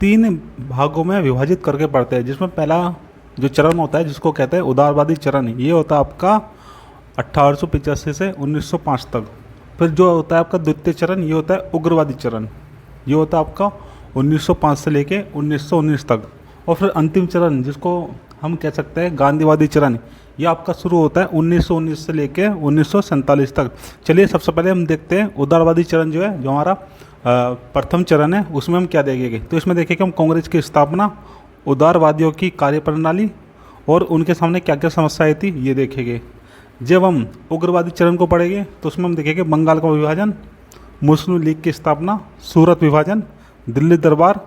तीन भागों में विभाजित करके पढ़ते हैं, जिसमें पहला जो चरण होता है जिसको कहते हैं उदारवादी चरण, ये होता है आपका 1885 से 1905 तक। फिर जो होता है आपका द्वितीय चरण, ये होता है उग्रवादी चरण, ये होता है आपका 1905 से लेके 1919 तक। और फिर अंतिम चरण जिसको हम कह सकते हैं गांधीवादी चरण, ये आपका शुरू होता है 1919 से लेके 1947 तक। चलिए सबसे पहले हम देखते हैं उदारवादी चरण जो है, जो हमारा प्रथम चरण है, उसमें हम क्या देखेंगे। तो इसमें देखेंगे हम कांग्रेस की स्थापना, उदारवादियों की कार्यप्रणाली और उनके सामने क्या क्या समस्याएं थी, ये देखेंगे। जब हम उग्रवादी चरण को पढ़ेंगे तो उसमें हम देखेंगे बंगाल का विभाजन, मुस्लिम लीग की स्थापना, सूरत विभाजन, दिल्ली दरबार,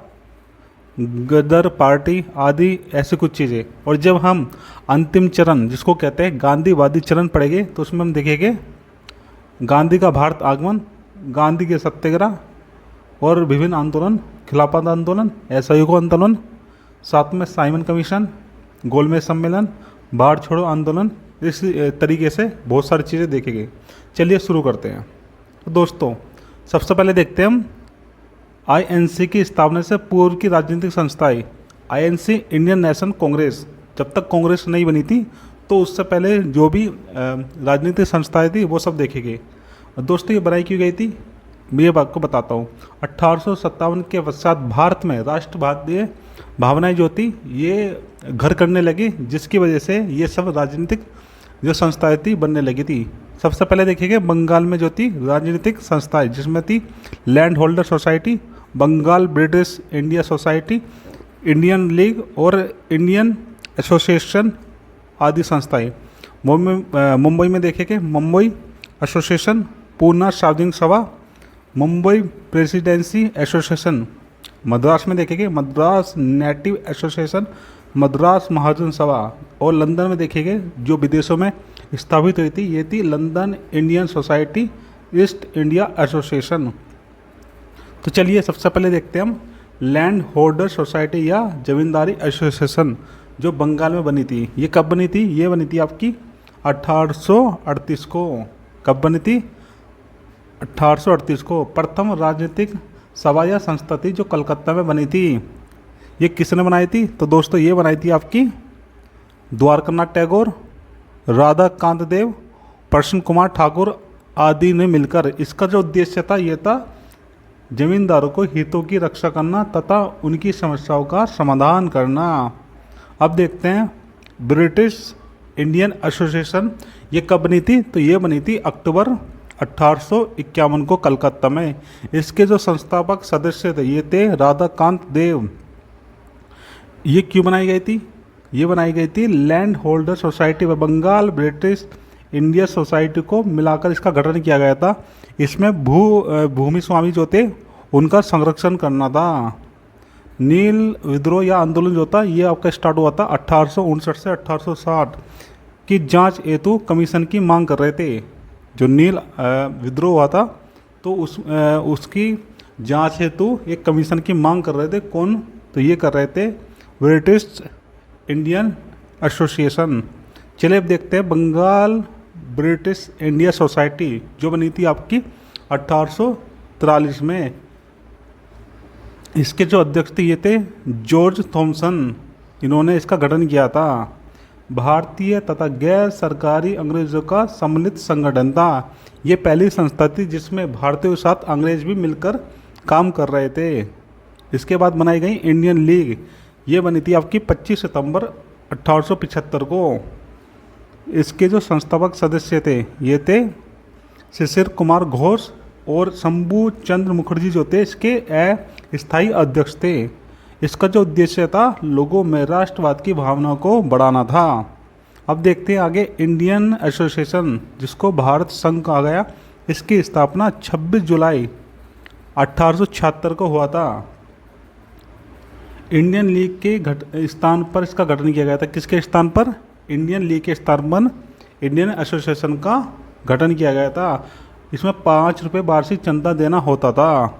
गदर पार्टी आदि, ऐसी कुछ चीज़ें। और जब हम अंतिम चरण जिसको कहते हैं गांधीवादी चरण पढ़ेंगे तो उसमें हम देखेंगे गांधी का भारत आगमन, गांधी के सत्याग्रह और विभिन्न आंदोलन, खिलाफत आंदोलन, असहयोग आंदोलन, साथ में साइमन कमीशन, गोलमेज सम्मेलन, भारत छोड़ो आंदोलन, इस तरीके से बहुत सारी चीज़ें देखेंगे। चलिए शुरू करते हैं। तो दोस्तों सबसे पहले देखते हैं हम आईएनसी की स्थापना से पूर्व की राजनीतिक संस्थाएं। आईएनसी इंडियन नेशनल कांग्रेस, जब तक कांग्रेस नहीं बनी थी तो उससे पहले जो भी राजनीतिक संस्थाएं थी वो सब देखेंगे। दोस्तों ये बनाई क्यों गई थी, मैं ये आपको बताता हूँ। 1857 के पश्चात भारत में राष्ट्रवादी भावनाएं जो थी ये घर करने लगी, जिसकी वजह से ये सब राजनीतिक जो संस्थाएं थी बनने लगी थी। सबसे पहले देखिएगा बंगाल में जो थी राजनीतिक संस्थाएं, जिसमें थी land holder society, Bengal British India society, Indian league और इंडियन एसोसिएशन आदि संस्थाएं। मुंबई में देखेंगे मुंबई एसोसिएशन, पूना सार्वजनिक सभा, मुंबई प्रेसिडेंसी एसोसिएशन। मद्रास में देखेंगे मद्रास नेटिव एसोसिएशन, मद्रास महाजन सभा। और लंदन में देखेंगे जो विदेशों में स्थापित हुई थी, ये थी London Indian society, east India association. तो चलिए सबसे पहले देखते हैं हम लैंड होल्डर सोसाइटी या जमींदारी एसोसिएशन जो बंगाल में बनी थी। ये कब बनी थी, ये बनी थी आपकी 1838 को। कब बनी थी, 1838 को। प्रथम राजनीतिक सभा या संस्था थी जो कलकत्ता में बनी थी। ये किसने बनाई थी, तो दोस्तों ये बनाई थी आपकी द्वारकानाथ टैगोर, राधा कांत देव, प्रसन्न कुमार ठाकुर आदि ने मिलकर। इसका जो उद्देश्य था ये था जमींदारों को हितों की रक्षा करना तथा उनकी समस्याओं का समाधान करना। अब देखते हैं ब्रिटिश इंडियन एसोसिएशन, ये कब बनी थी, तो ये बनी थी अक्टूबर 1851 को कलकत्ता में। इसके जो संस्थापक सदस्य थे ये थे राधा कांत देव। ये क्यों बनाई गई थी, ये बनाई गई थी लैंड होल्डर सोसाइटी व बंगाल ब्रिटिश इंडिया सोसाइटी को मिलाकर इसका गठन किया गया था। इसमें भूमि स्वामी जो थे उनका संरक्षण करना था। नील विद्रोह या आंदोलन जो था ये आपका स्टार्ट हुआ था 1859 से 1860 की जांच हेतु कमीशन की मांग कर रहे थे। जो नील विद्रोह हुआ था तो उसकी जांच हेतु एक कमीशन की मांग कर रहे थे। कौन, तो ये कर रहे थे ब्रिटिश इंडियन एसोसिएशन। चलिए अब देखते हैं बंगाल ब्रिटिश इंडिया सोसाइटी जो बनी थी आपकी 1843 में। इसके जो अध्यक्ष थे ये थे जॉर्ज थॉमसन, इन्होंने इसका गठन किया था। भारतीय तथा गैर सरकारी अंग्रेजों का सम्मिलित संगठन था। ये पहली संस्था थी जिसमें भारतीयों के साथ अंग्रेज भी मिलकर काम कर रहे थे। इसके बाद बनाई गई इंडियन लीग, ये बनी थी आपकी 25 सितंबर 1875 को। इसके जो संस्थापक सदस्य थे ये थे शिशिर कुमार घोष और शंभू चंद्र मुखर्जी जो थे इसके अस्थायी अध्यक्ष थे। इसका जो उद्देश्य था लोगों में राष्ट्रवाद की भावना को बढ़ाना था। अब देखते हैं आगे इंडियन एसोसिएशन जिसको भारत संघ कहा गया। इसकी स्थापना 26 जुलाई 1876 को हुआ था। इंडियन लीग के स्थान पर इसका गठन किया गया था। किसके स्थान पर, इंडियन लीग के स्थान पर इंडियन एसोसिएशन का गठन किया गया था। इसमें 5 रुपये वार्षिक चंदा देना होता था।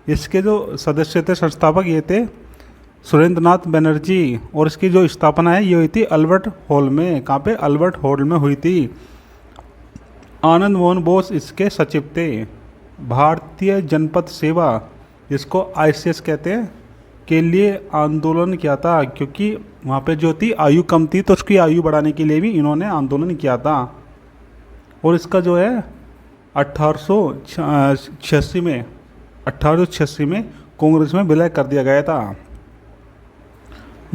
इसके जो सदस्य थे संस्थापक ये थे सुरेंद्र नाथ बनर्जी। और इसकी जो स्थापना है ये हुई थी अल्बर्ट हॉल में। कहाँ पे, अल्बर्ट हॉल में हुई थी। आनंद मोहन बोस इसके सचिव थे। भारतीय जनपद सेवा जिसको आईसीएस कहते हैं के लिए आंदोलन किया था, क्योंकि वहाँ पे जो थी आयु कम थी, तो उसकी आयु बढ़ाने के लिए भी इन्होंने आंदोलन किया था। और इसका जो है 1886 में 1886 में कांग्रेस में विलय कर दिया गया था।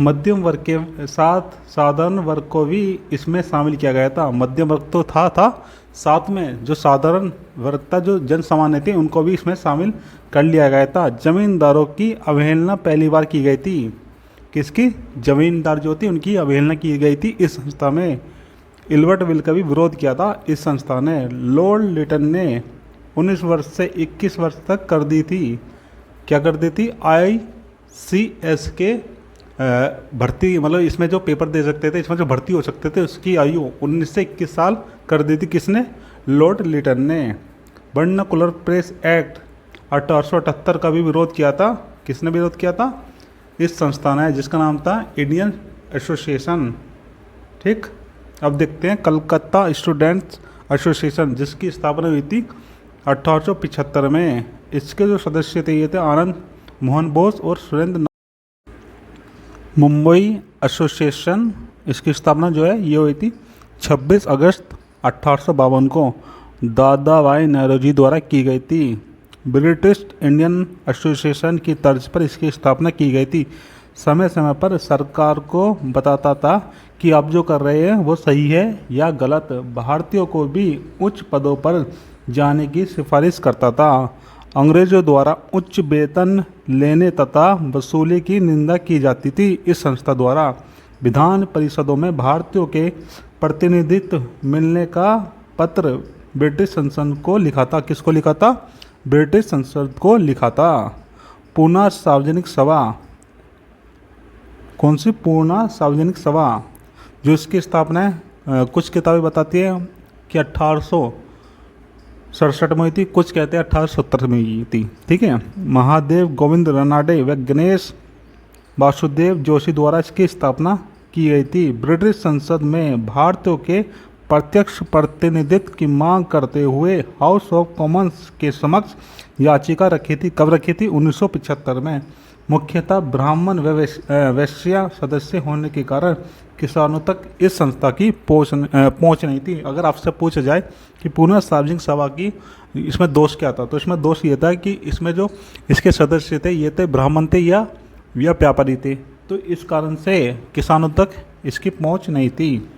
मध्यम वर्ग के साथ साधारण वर्ग को भी इसमें शामिल किया गया था। मध्यम वर्ग तो था साथ में जो साधारण वर्ग था, जो जन सामान्य थे, उनको भी इसमें शामिल कर लिया गया था। जमींदारों की अवहेलना पहली बार की गई थी। किसकी? जमींदार जो थी उनकी अवहेलना की गई थी इस संस्था में। इल्बर्ट विल का भी विरोध किया था इस संस्था ने। लॉर्ड लिटन ने 19 वर्ष से 21 वर्ष तक कर दी थी। क्या कर दी थी? ICS के भर्ती, मतलब इसमें जो पेपर दे सकते थे, इसमें जो भर्ती हो सकते थे, उसकी आयु 19 से 21 साल कर दी थी। किसने? लॉर्ड लिटन ने। वर्नाकुलर प्रेस एक्ट 1878 का भी विरोध किया था। किसने विरोध किया था? इस संस्था ने, जिसका नाम था इंडियन एसोसिएशन। ठीक, अब देखते हैं कलकत्ता स्टूडेंट्स एसोसिएशन, जिसकी स्थापना हुई थी 1875 में। इसके जो सदस्य थे ये थे आनंद मोहन बोस और सुरेंद्र। मुंबई एसोसिएशन, इसकी स्थापना जो है ये हुई थी 26 अगस्त 1852 को दादा भाई नौरोजी द्वारा की गई थी। ब्रिटिश इंडियन एसोसिएशन की तर्ज पर इसकी स्थापना की गई थी। समय समय पर सरकार को बताता था कि आप जो कर रहे हैं वो सही है या गलत। भारतीयों को भी उच्च पदों पर जाने की सिफारिश करता था। अंग्रेजों द्वारा उच्च वेतन लेने तथा वसूली की निंदा की जाती थी। इस संस्था द्वारा विधान परिषदों में भारतीयों के प्रतिनिधित्व मिलने का पत्र ब्रिटिश संसद को लिखा था। किसको लिखा था? ब्रिटिश संसद को लिखा था। पूना सार्वजनिक सभा, कौन सी? पूना सार्वजनिक सभा, जो इसकी स्थापना है कुछ किताबें बताती है कि 1867 में हुई थी, कुछ कहते हैं 1870 में हुई थी। ठीक है, महादेव गोविंद रानडे व गणेश वासुदेव जोशी द्वारा इसकी स्थापना की गई थी। ब्रिटिश संसद में भारतीयों के प्रत्यक्ष प्रतिनिधित्व की मांग करते हुए हाउस ऑफ कॉमन्स के समक्ष याचिका रखी थी। कब रखी थी? 1975 में। मुख्यतः ब्राह्मण व वैश्य सदस्य होने के कारण किसानों तक इस संस्था की पहुंच नहीं थी। अगर आपसे पूछा जाए कि पूना सार्वजनिक सभा की इसमें दोष क्या था, तो इसमें दोष ये था कि इसमें जो इसके सदस्य थे ये थे ब्राह्मण थे या व्यापारी थे, तो इस कारण से किसानों तक इसकी पहुंच नहीं थी।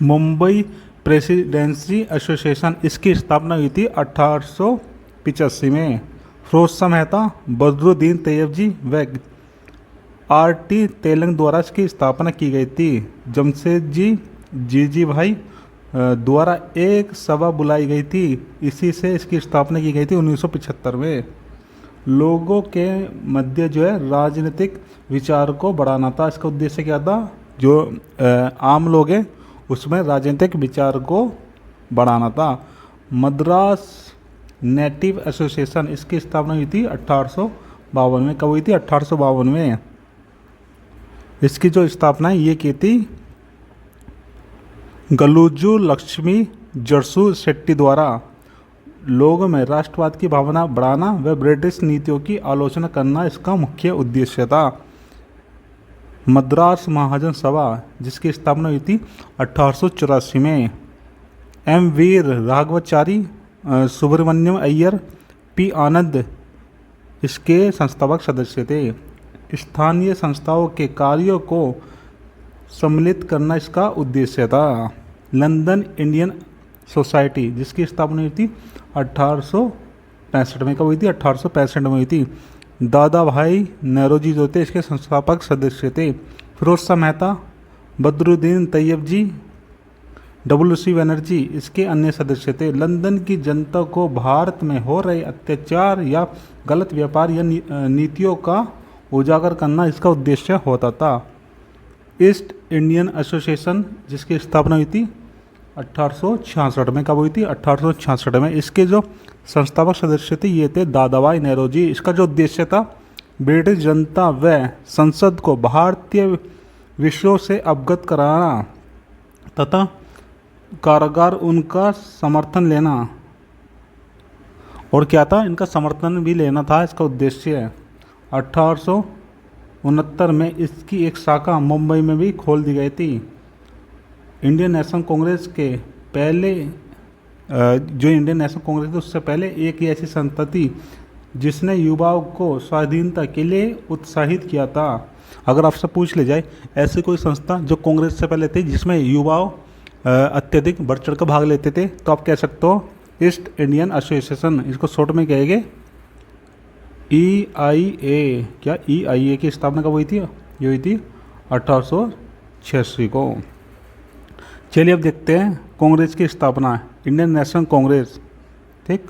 मुंबई प्रेसिडेंसी एसोसिएशन, इसकी स्थापना हुई थी 1885 में। फिरोज मेहता, बदरुद्दीन तैयबजी व RT तेलंग द्वारा इसकी स्थापना की गई थी। जमशेदजी जीजी भाई द्वारा एक सभा बुलाई गई थी। इसी से इसकी स्थापना की गई थी 1975 में। लोगों के मध्य जो है राजनीतिक विचार को बढ़ाना था। इसका उद्देश्य क्या था? जो आम लोग हैं उसमें राजनीतिक विचार को बढ़ाना था। मद्रास नेटिव एसोसिएशन, इसकी स्थापना हुई थी 1852 में। कब हुई थी? 1852 में। इसकी जो स्थापना है ये की थी गलुजू लक्ष्मी जरसू शेट्टी द्वारा। लोगों में राष्ट्रवाद की भावना बढ़ाना व ब्रिटिश नीतियों की आलोचना करना इसका मुख्य उद्देश्य था। मद्रास महाजन सभा, जिसकी स्थापना हुई थी 1884 में। M वीर राघवाचारी, सुब्रमण्यम अय्यर, P आनंद इसके संस्थापक सदस्य थे। स्थानीय संस्थाओं के कार्यों को सम्मिलित करना इसका उद्देश्य था। लंदन इंडियन सोसाइटी, जिसकी स्थापना हुई थी 1865 में। कब हुई थी? 1865 में हुई थी। दादा भाई नौरोजी जो थे इसके संस्थापक सदस्य थे। फिरोज मेहता, बदरुद्दीन तैयबजी, WC बनर्जी इसके अन्य सदस्य थे। लंदन की जनता को भारत में हो रहे अत्याचार या गलत व्यापार या नीतियों का उजागर करना इसका उद्देश्य होता था। ईस्ट इंडियन एसोसिएशन, जिसकी स्थापना हुई थी 1866 में। कब हुई थी? 1866 में। इसके जो संस्थापक सदस्य थे ये थे दादाभाई नौरोजी। इसका जो उद्देश्य था ब्रिटिश जनता व संसद को भारतीय विषयों से अवगत कराना तथा कारगर उनका समर्थन लेना। और क्या था? इनका समर्थन भी लेना था। इसका उद्देश्य 1800 69 में इसकी एक शाखा मुंबई में भी खोल दी गई थी। इंडियन नेशनल कांग्रेस के पहले जो इंडियन नेशनल कांग्रेस थी उससे पहले एक ही ऐसी संस्था थी जिसने युवाओं को स्वाधीनता के लिए उत्साहित किया था। अगर आपसे पूछ ले जाए ऐसी कोई संस्था जो कांग्रेस से पहले थी जिसमें युवाओं अत्यधिक बढ़ चढ़ कर भाग लेते थे, तो आप कह सकते हो ईस्ट इंडियन एसोसिएशन, इसको शॉर्ट में कहेंगे EIA। क्या EIA की स्थापना कब हुई थी? ये हुई थी 1886 को। चलिए अब देखते हैं कांग्रेस की स्थापना। इंडियन नेशनल कांग्रेस, ठीक,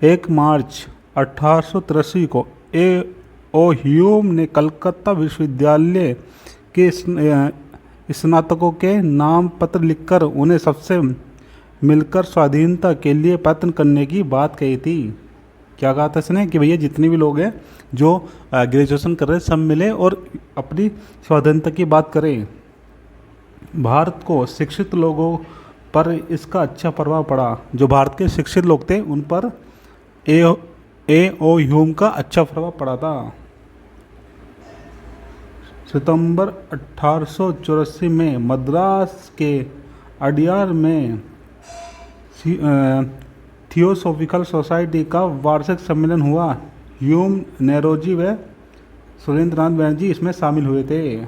1 मार्च 1883 को A.O. ह्यूम ने कलकत्ता विश्वविद्यालय के स्नातकों के नाम पत्र लिखकर उन्हें सबसे मिलकर स्वाधीनता के लिए प्रयत्न करने की बात कही थी। क्या कहा था इसने कि भैया जितने भी लोग हैं जो ग्रेजुएशन कर रहे हैं सब मिले और अपनी स्वाधीनता की बात करें। भारत को शिक्षित लोगों पर इसका अच्छा प्रभाव पड़ा। जो भारत के शिक्षित लोग थे उन पर A.O. ह्यूम का अच्छा प्रभाव पड़ा था। सितंबर 1884 में मद्रास के अडियार में थियोसॉफिकल सोसाइटी का वार्षिक सम्मेलन हुआ। ह्यूम, नेरोजी व सुरेंद्रनाथ बनर्जी इसमें शामिल हुए थे।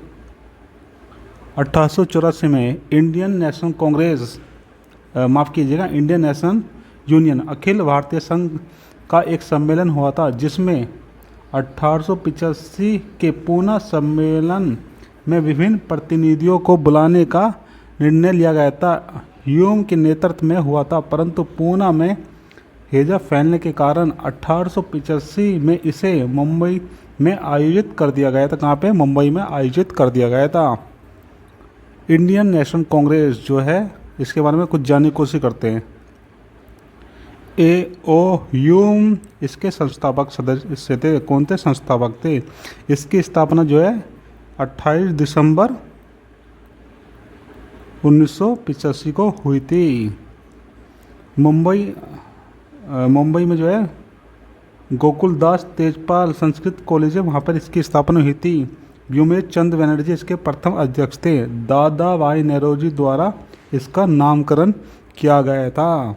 1884 में इंडियन नेशनल कांग्रेस, माफ़ कीजिएगा, Indian national union, Akhil Bharatiya संघ का एक सम्मेलन हुआ था जिसमें 1885 के पूना सम्मेलन में विभिन्न प्रतिनिधियों को बुलाने का निर्णय लिया गया था। ह्यूम के नेतृत्व में हुआ था, परंतु पूना में हैजा फैलने के कारण 1885 में इसे मुंबई में आयोजित कर दिया गया था। कहाँ पे? मुंबई में आयोजित कर दिया गया था। इंडियन नेशनल कांग्रेस जो है इसके बारे में कुछ जानने की कोशिश करते हैं। A.O. ह्यूम इसके संस्थापक सदस्य थे। कौन थे? संस्थापक थे। इसकी स्थापना जो है 28 दिसंबर 1985 को हुई थी। मुंबई में जो है गोकुलदास तेजपाल संस्कृत कॉलेज है, वहाँ पर इसकी स्थापना हुई थी। व्योमेश चंद्र बनर्जी इसके प्रथम अध्यक्ष थे। दादा भाई नेरोजी द्वारा इसका नामकरण किया गया था।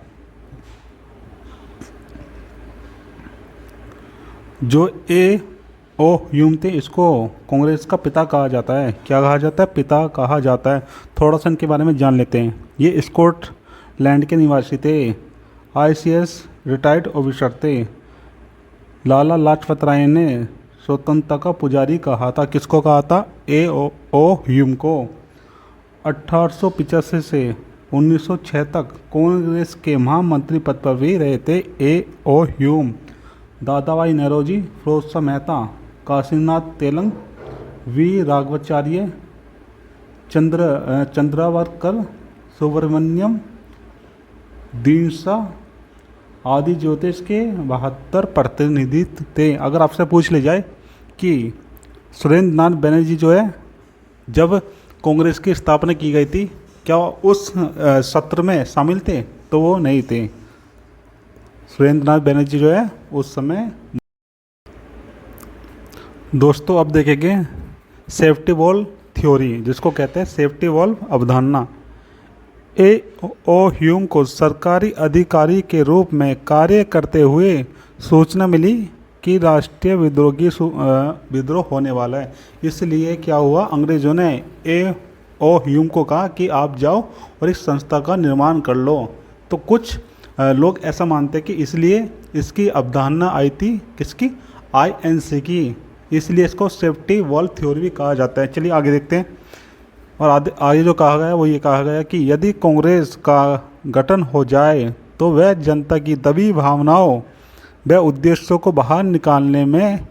जो A.O. ह्यूम थे इसको कांग्रेस का पिता कहा जाता है। क्या कहा जाता है? पिता कहा जाता है। थोड़ा सा इनके बारे में जान लेते हैं। ये स्कॉटलैंड के निवासी थे। ICS रिटायर्ड ऑफिसर थे। लाला लाजपत राय ने स्वतंत्रता का पुजारी कहा था। किसको कहा था? A.O. ह्यूम को। 1885 से 1906 तक कांग्रेस के महामंत्री पद पर भी रहे थे A.O. Hume. Dadabhai Naoroji, Firoz Shah Mehta, Kashinath Telang, V. Raghavacharya, Chandavarkar, Subramaniam, Dinshaw आदि ज्योतिष के 72 प्रतिनिधित्व थे। अगर आपसे पूछ ले जाए कि सुरेंद्रनाथ बनर्जी जो है जब कांग्रेस की स्थापना की गई थी क्या उस सत्र में शामिल थे? तो वो नहीं थे। सुरेंद्रनाथ बनर्जी जो है उस समय। दोस्तों अब देखेंगे सेफ्टी वॉल्व थ्योरी, जिसको कहते हैं सेफ्टी वॉल्व अवधारणा। A.O. ह्यूम को सरकारी अधिकारी के रूप में कार्य करते हुए सूचना मिली कि राष्ट्रीय विद्रोह होने वाला है। इसलिए क्या हुआ, अंग्रेज़ों ने A.O. ह्यूम को कहा कि आप जाओ और इस संस्था का निर्माण कर लो। तो कुछ लोग ऐसा मानते हैं कि इसलिए इसकी अवधारणा आई थी, किसकी? INC की। इसलिए इसको सेफ्टी वॉल्व थ्योरी भी कहा जाता है। चलिए आगे देखते हैं। और आगे जो कहा गया वो ये कहा गया कि यदि कांग्रेस का गठन हो जाए तो वह जनता की दबी भावनाओं व उद्देश्यों को बाहर निकालने में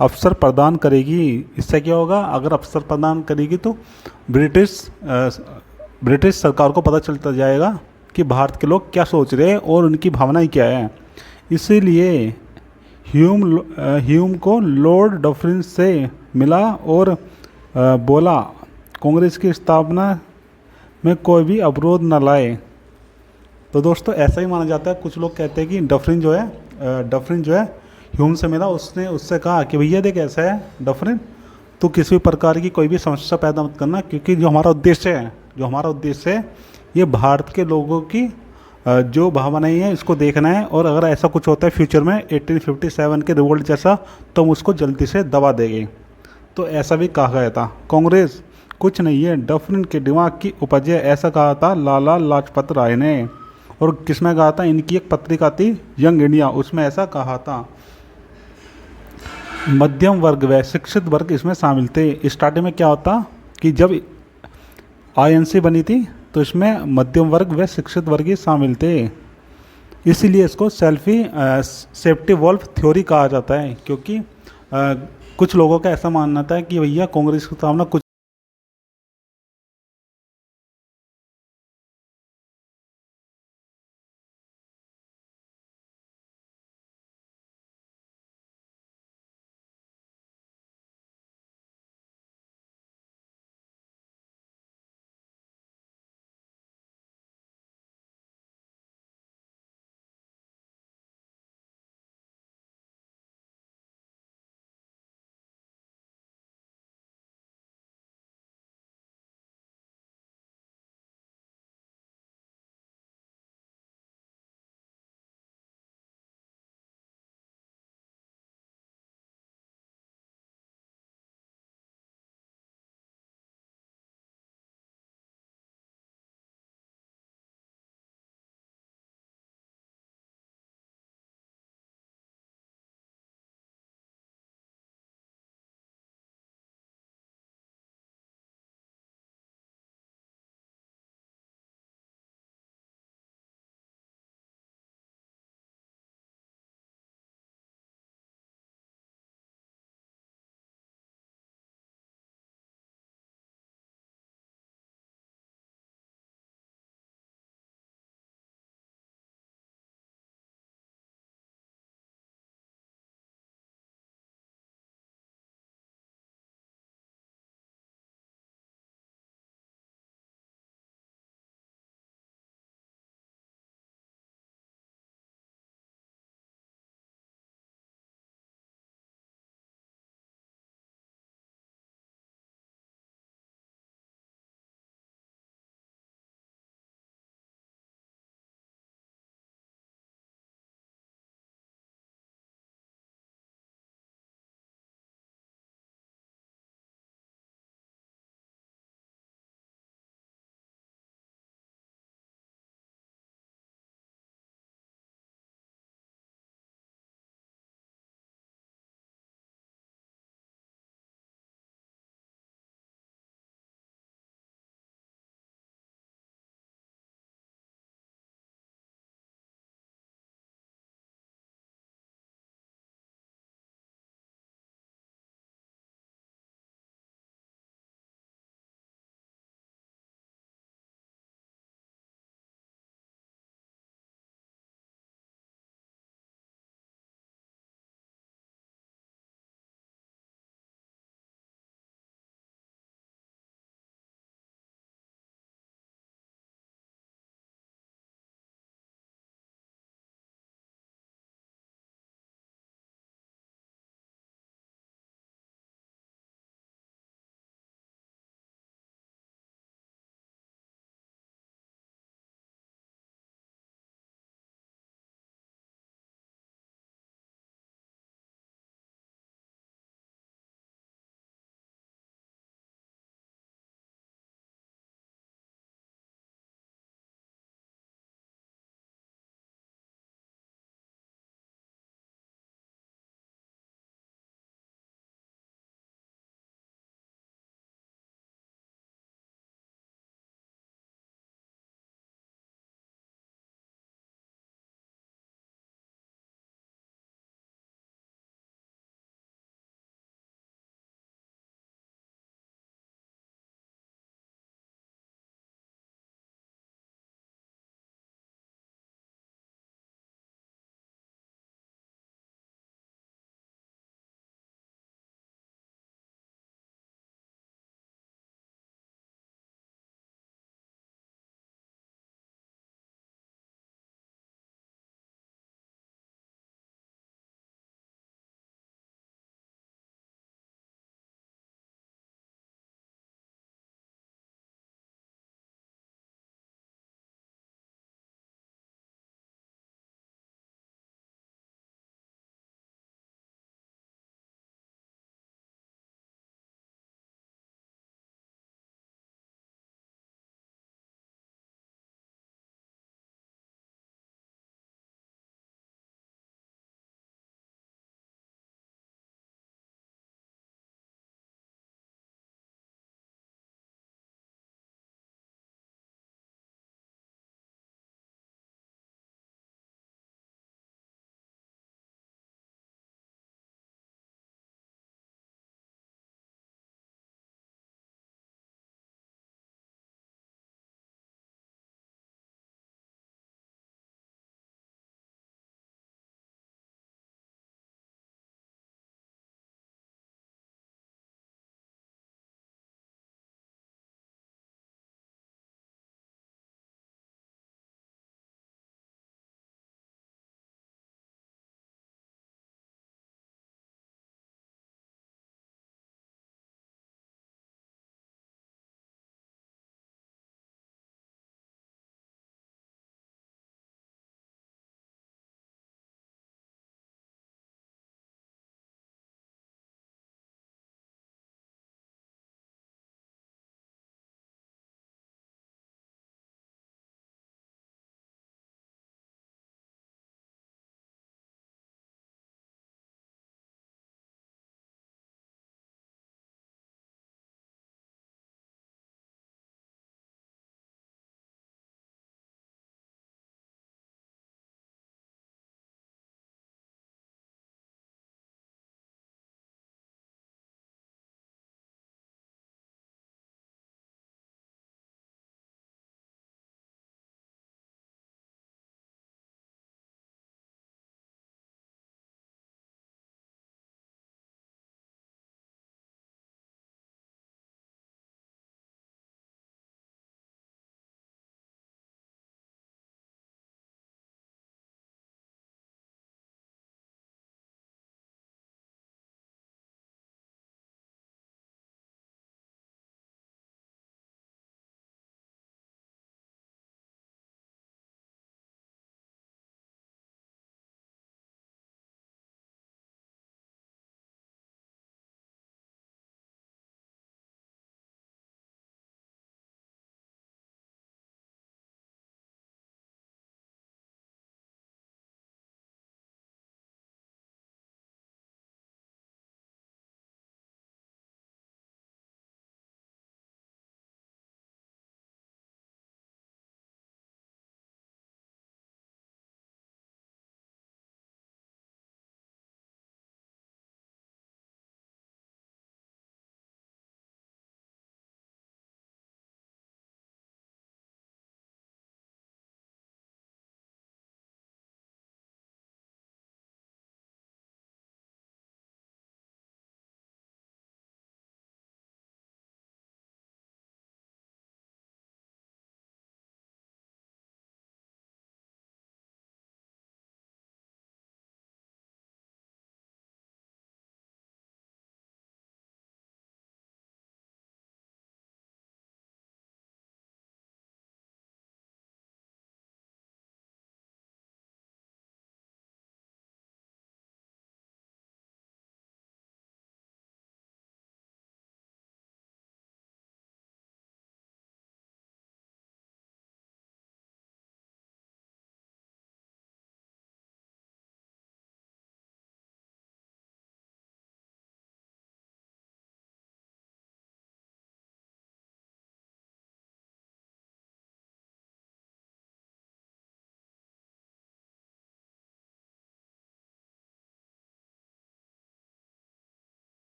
अवसर प्रदान करेगी। इससे क्या होगा? अगर अवसर प्रदान करेगी तो ब्रिटिश सरकार को पता चलता जाएगा कि भारत के लोग क्या सोच रहे हैं और उनकी भावनाएं क्या है। इसीलिए ह्यूम को लॉर्ड डफरिन से मिला और बोला कांग्रेस की स्थापना में कोई भी अवरोध न लाए। तो दोस्तों ऐसा ही माना जाता है। कुछ लोग कहते हैं कि डफरिन जो है ह्यूम से मिला, उसने उससे कहा कि भैया देख ऐसा है डफरिन, तो किसी भी प्रकार की कोई भी समस्या पैदा मत करना, क्योंकि जो हमारा उद्देश्य है, ये भारत के लोगों की जो भावनाएं हैं इसको देखना है। और अगर ऐसा कुछ होता है फ्यूचर में 1857 के रिवोल्ट जैसा, तो हम उसको जल्दी से दबा देंगे। तो ऐसा भी कहा गया था। कांग्रेस कुछ नहीं है, डफरिन के दिमाग की उपज है, ऐसा कहा था लाला लाजपत राय ने। और किसमें कहा था? इनकी एक पत्रिका थी यंग इंडिया, उसमें ऐसा कहा था। मध्यम वर्ग व शिक्षित वर्ग इसमें शामिल थे। स्टार्टिंग में क्या होता कि जब आईएनसी बनी थी तो इसमें मध्यम वर्ग व शिक्षित वर्ग ही शामिल थे। इसीलिए इसको सेफ्टी वॉल्व थ्योरी कहा जाता है, क्योंकि कुछ लोगों का ऐसा मानना था कि भैया कांग्रेस के सामने कुछ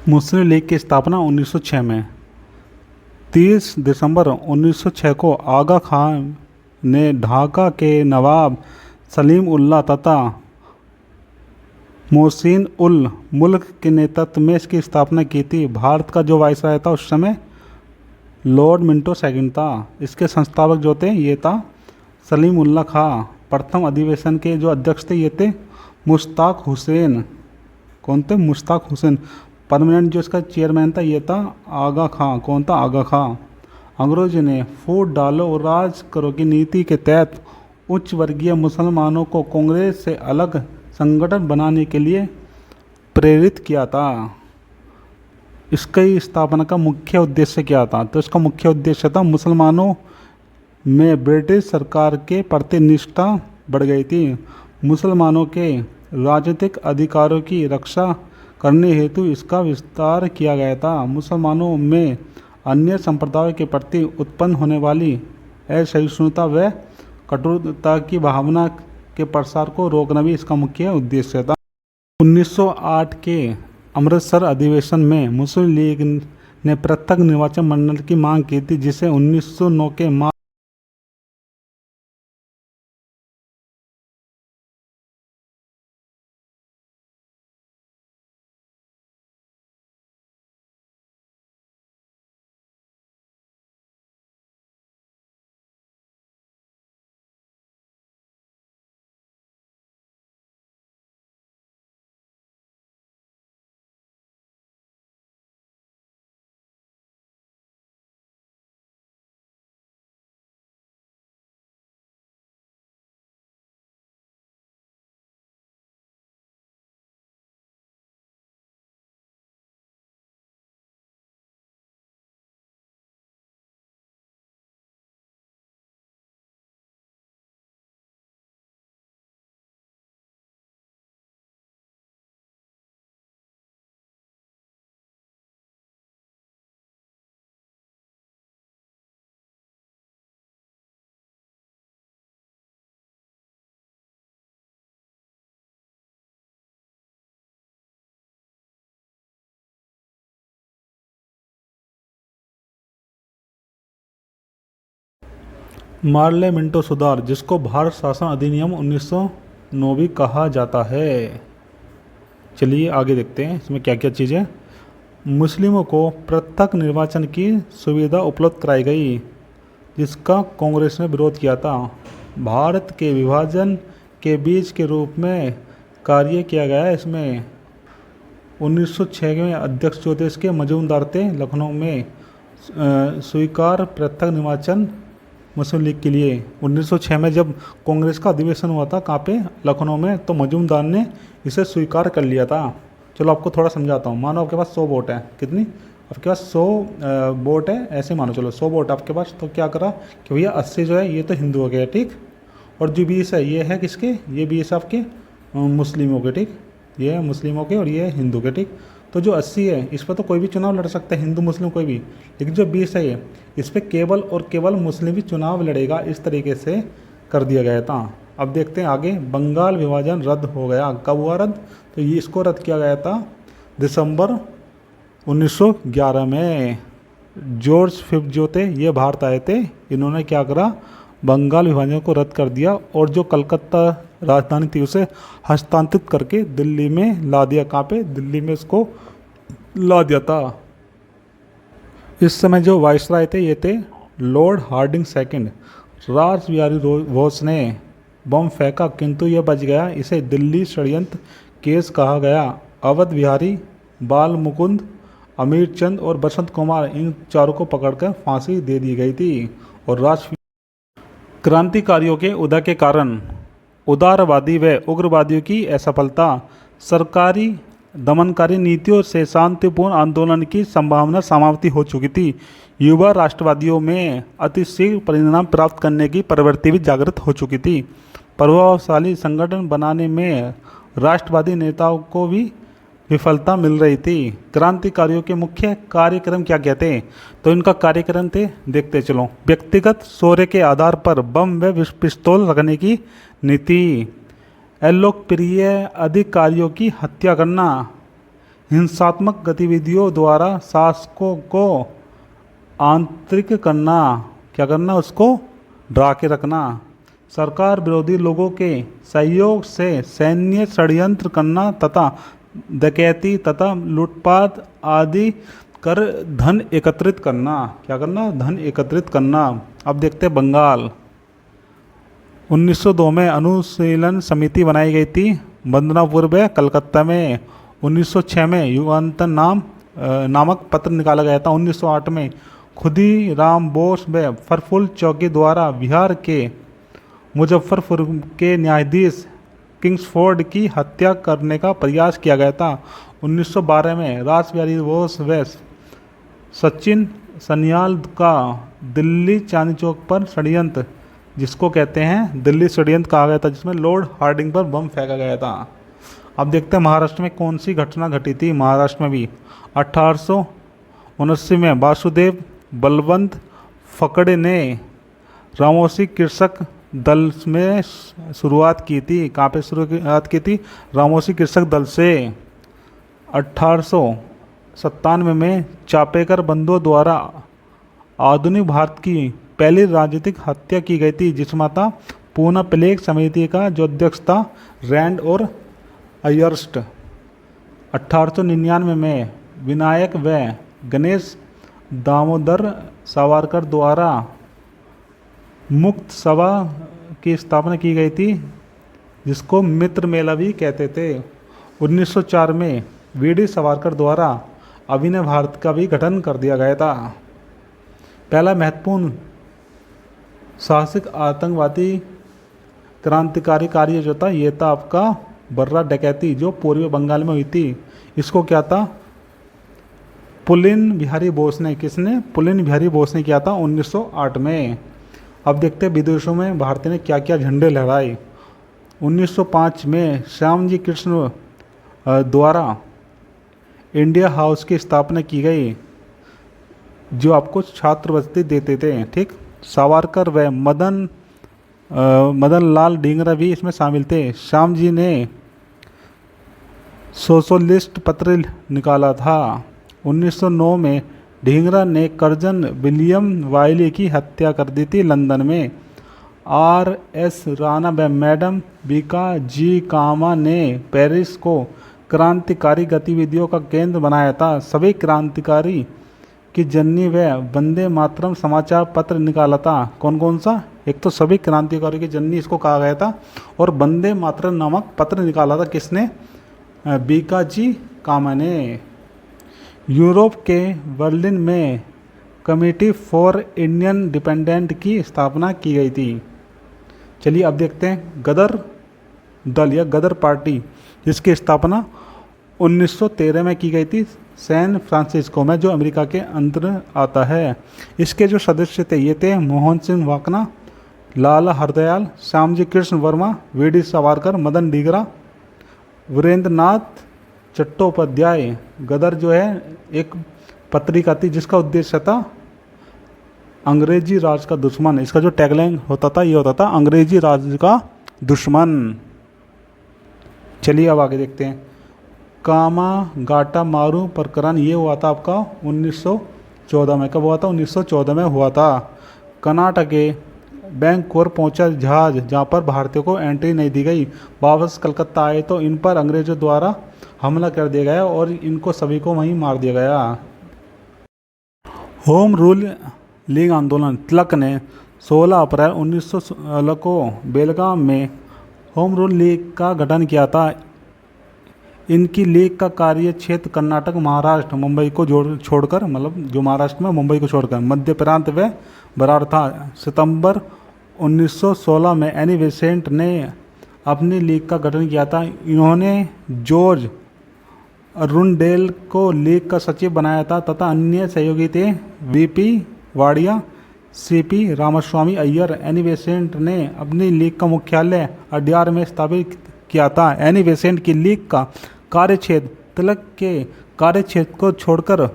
मुस्लिम लीग की स्थापना 1906 में। 30 दिसंबर 1906 को आगा खान ने ढाका के नवाब सलीम उल्लाह तथा मोहसिन उल मुल्क के नेतृत्व में इसकी स्थापना की थी। भारत का जो वायसराय था उस समय लॉर्ड मिंटो सेकंड था। इसके संस्थापक जो थे ये था सलीम उल्लाह खां। प्रथम अधिवेशन के जो अध्यक्ष थे ये थे मुश्ताक हुसैन। कौन थे? मुश्ताक हुसैन। परमानेंट जो इसका चेयरमैन था ये था आगा खां। कौन था? आगा खां। अंग्रेजों ने फूट डालो और राज करो की नीति के तहत उच्च वर्गीय मुसलमानों को कांग्रेस से अलग संगठन बनाने के लिए प्रेरित किया था। इसकी स्थापना का मुख्य उद्देश्य क्या था? तो इसका मुख्य उद्देश्य था मुसलमानों में ब्रिटिश सरकार के प्रति निष्ठा बढ़ गई थी। मुसलमानों के राजनीतिक अधिकारों की रक्षा करने हेतु इसका विस्तार किया गया था। मुसलमानों में अन्य संप्रदायों के प्रति उत्पन्न होने वाली असहिष्णुता व कटुता की भावना के प्रसार को रोकना भी इसका मुख्य उद्देश्य था। 1908 के अमृतसर अधिवेशन में मुस्लिम लीग ने पृथक निर्वाचन मंडल की मांग की थी, जिसे 1909 के मार्ले मिंटो सुधार, जिसको भारत शासन अधिनियम 1909 भी कहा जाता है। चलिए आगे देखते हैं इसमें क्या क्या चीज़ें। मुस्लिमों को पृथक निर्वाचन की सुविधा उपलब्ध कराई गई, जिसका कांग्रेस ने विरोध किया था। भारत के विभाजन के बीज के रूप में कार्य किया गया। इसमें 1906 में अध्यक्ष जो थे इसके मजूमदार थे लखनऊ में। स्वीकार पृथक निर्वाचन मुस्लिम लीग के लिए 1906 में जब कांग्रेस का अधिवेशन हुआ था कहाँ पे? लखनऊ में। तो मजूमदार ने इसे स्वीकार कर लिया था। चलो आपको थोड़ा समझाता हूँ। मानो आपके पास 100 वोट है। कितनी? आपके पास 100 वोट है, ऐसे मानो। चलो 100 वोट आपके पास, तो क्या करा कि भैया 80 जो है ये तो हिंदुओं के है, ठीक, और जो 20 है ये है किसके? ये 20 आपके मुस्लिमों के, ठीक, ये है मुस्लिमों के और ये है हिंदू के, ठीक। तो जो 80 है इस पर तो कोई भी चुनाव लड़ सकता है, हिंदू मुस्लिम कोई भी। लेकिन जो 20 है ये, इस पर केवल और केवल मुस्लिम ही चुनाव लड़ेगा। इस तरीके से कर दिया गया था। अब देखते हैं आगे। बंगाल विभाजन रद्द हो गया। कब हुआ रद्द? तो ये इसको रद्द किया गया था दिसंबर 1911 में। जॉर्ज फिफ्थ जो थे ये भारत आए थे। इन्होंने क्या करा? बंगाल विभाजन को रद्द कर दिया और जो कलकत्ता राजधानी थी उसे हस्तांतरित करके दिल्ली में ला दिया। कहाँ पे? दिल्ली में इसको ला दिया था। इस समय जो वायसराय थे ये थे लॉर्ड हार्डिंग सेकंड। रास बिहारी घोष ने बम फेंका किंतु यह बच गया। इसे दिल्ली षड्यंत्र केस कहा गया। अवध बिहारी, बाल मुकुंद, अमीर चंद और बसंत कुमार, इन चारों को पकड़कर फांसी दे दी गई थी। और राष्ट्र क्रांतिकारियों के उदय के कारण उदारवादी व उग्रवादियों की असफलता, सरकारी दमनकारी नीतियों से शांतिपूर्ण आंदोलन की संभावना समाप्ति हो चुकी थी। युवा राष्ट्रवादियों में अतिशीघ्र परिणाम प्राप्त करने की प्रवृत्ति भी जागृत हो चुकी थी। प्रभावशाली संगठन बनाने में राष्ट्रवादी नेताओं को भी विफलता मिल रही थी। क्रांतिकारियों के मुख्य कार्यक्रम क्या क्या थे? तो इनका कार्यक्रम थे, देखते चलो। व्यक्तिगत शौर्य के आधार पर बम व पिस्तौल रखने की नीति, अलोकप्रिय अधिकारियों की हत्या करना, हिंसात्मक गतिविधियों द्वारा शासकों को आंतरिक करना, क्या करना, उसको डरा के रखना। सरकार विरोधी लोगों के सहयोग से सैन्य षड्यंत्र करना तथा डकैती तथा लूटपाट आदि कर धन एकत्रित करना, क्या करना, धन एकत्रित करना। अब देखते हैं बंगाल। 1902 में अनुशीलन समिति बनाई गई थी बदनापुर व कलकत्ता में। 1906 में युगांतर नामक पत्र निकाला गया था। 1908 में खुदीराम बोस व प्रफुल्ल चौकी द्वारा बिहार के मुजफ्फरपुर के न्यायाधीश किंग्सफोर्ड की हत्या करने का प्रयास किया गया था। 1912 में रासबिहारी बोस व सचिन सन्याल का दिल्ली चांदनी चौक पर षड्यंत्र, जिसको कहते हैं दिल्ली षड्यंत्र कहा गया था, जिसमें लॉर्ड हार्डिंग पर बम फेंका गया था। अब देखते हैं महाराष्ट्र में कौन सी घटना घटी थी। महाराष्ट्र में भी 1879 में वासुदेव बलवंत फकड़े ने रामोसी कृषक दल में शुरुआत की थी। कहाँ पे शुरुआत की थी? रामोसी कृषक दल से। 1897 में चापेकर बंधुओं द्वारा आधुनिक भारत की पहली राजनीतिक हत्या की गई थी, जिसमें था पूना प्लेग समिति का जो अध्यक्ष था रैंड और अयर्स्ट। 1899 में विनायक व गणेश दामोदर सावरकर द्वारा मुक्त सभा की स्थापना की गई थी, जिसको मित्र मेला भी कहते थे। 1904 में वीडी सावरकर द्वारा अभिनव भारत का भी गठन कर दिया गया था। पहला महत्वपूर्ण साहसिक आतंकवादी क्रांतिकारी कार्य जो था, ये था आपका बर्रा डकैती, जो पूर्वी बंगाल में हुई थी। इसको क्या था? पुलिन बिहारी बोस ने, किसने? पुलिन बिहारी बोस ने किया था 1908 में। अब देखते हैं विदेशों में भारतीय ने क्या क्या झंडे लहराए। 1905 में श्यामजी कृष्ण द्वारा इंडिया हाउस की स्थापना की गई, जो आपको छात्रवृत्ति देते थे। ठीक, सावरकर व मदन लाल ढींगरा भी इसमें शामिल थे। श्याम जी ने सोशलिस्ट पत्र निकाला था। 1909 में ढींगरा ने कर्जन विलियम वाइली की हत्या कर दी थी लंदन में। आर.एस. राणा व मैडम बीका जी कामा ने पेरिस को क्रांतिकारी गतिविधियों का केंद्र बनाया था। सभी क्रांतिकारी की जननी व वंदे मातरम समाचार पत्र निकाला था। कौन कौन सा? एक तो सभी क्रांतिकारी की जननी इसको कहा गया था, और वंदे मातरम नामक पत्र निकाला था किसने? बीका जी कामा ने। यूरोप के बर्लिन में कमेटी फॉर इंडियन डिपेंडेंट की स्थापना की गई थी। चलिए अब देखते हैं गदर दल या गदर पार्टी, जिसकी स्थापना 1913 में की गई थी सैन फ्रांसिस्को में, जो अमेरिका के अंदर आता है। इसके जो सदस्य थे ये थे मोहन सिंह वाकना, लाला हरदयाल, श्यामजी कृष्ण वर्मा, वीडी सावरकर, मदन डीगरा, वीरेंद्र नाथ चट्टोपाध्याय। गदर जो है एक पत्रिका थी जिसका उद्देश्य था अंग्रेजी राज का दुश्मन। इसका जो टैगलाइन होता था ये होता था अंग्रेजी राज का दुश्मन। चलिए अब आगे देखते हैं। कामा गाटा मारू प्रकरण ये हुआ था आपका 1914 में। कब हुआ था? 1914 में हुआ था। कर्नाटक के बैंकोर पहुंचा जहाज, जहां पर भारतीयों को एंट्री नहीं दी गई। वापस कलकत्ता आए तो इन पर अंग्रेजों द्वारा हमला कर दिया गया और इनको सभी को वहीं मार दिया गया। होम रूल लीग आंदोलन। तिलक ने 16 अप्रैल 1916 को बेलगाम में होम रूल लीग का गठन किया था। इनकी लीग का कार्य क्षेत्र कर्नाटक, महाराष्ट्र, मुंबई को छोड़कर, मतलब जो महाराष्ट्र में मुंबई को छोड़कर मध्य प्रांत व बरार था। सितंबर 1916 में एनी बेसेंट ने अपनी लीग का गठन किया था। इन्होंने जॉर्ज अरुणडेल को लीग का सचिव बनाया था तथा अन्य सहयोगी थे VP Wadia, CP Ramaswamy Iyer. Annie Besant ने अपनी लीग का मुख्यालय अड्यार में स्थापित किया था। एनी बेसेंट की लीग का कार्यक्षेत्र तिलक के कार्यक्षेत्र को छोड़कर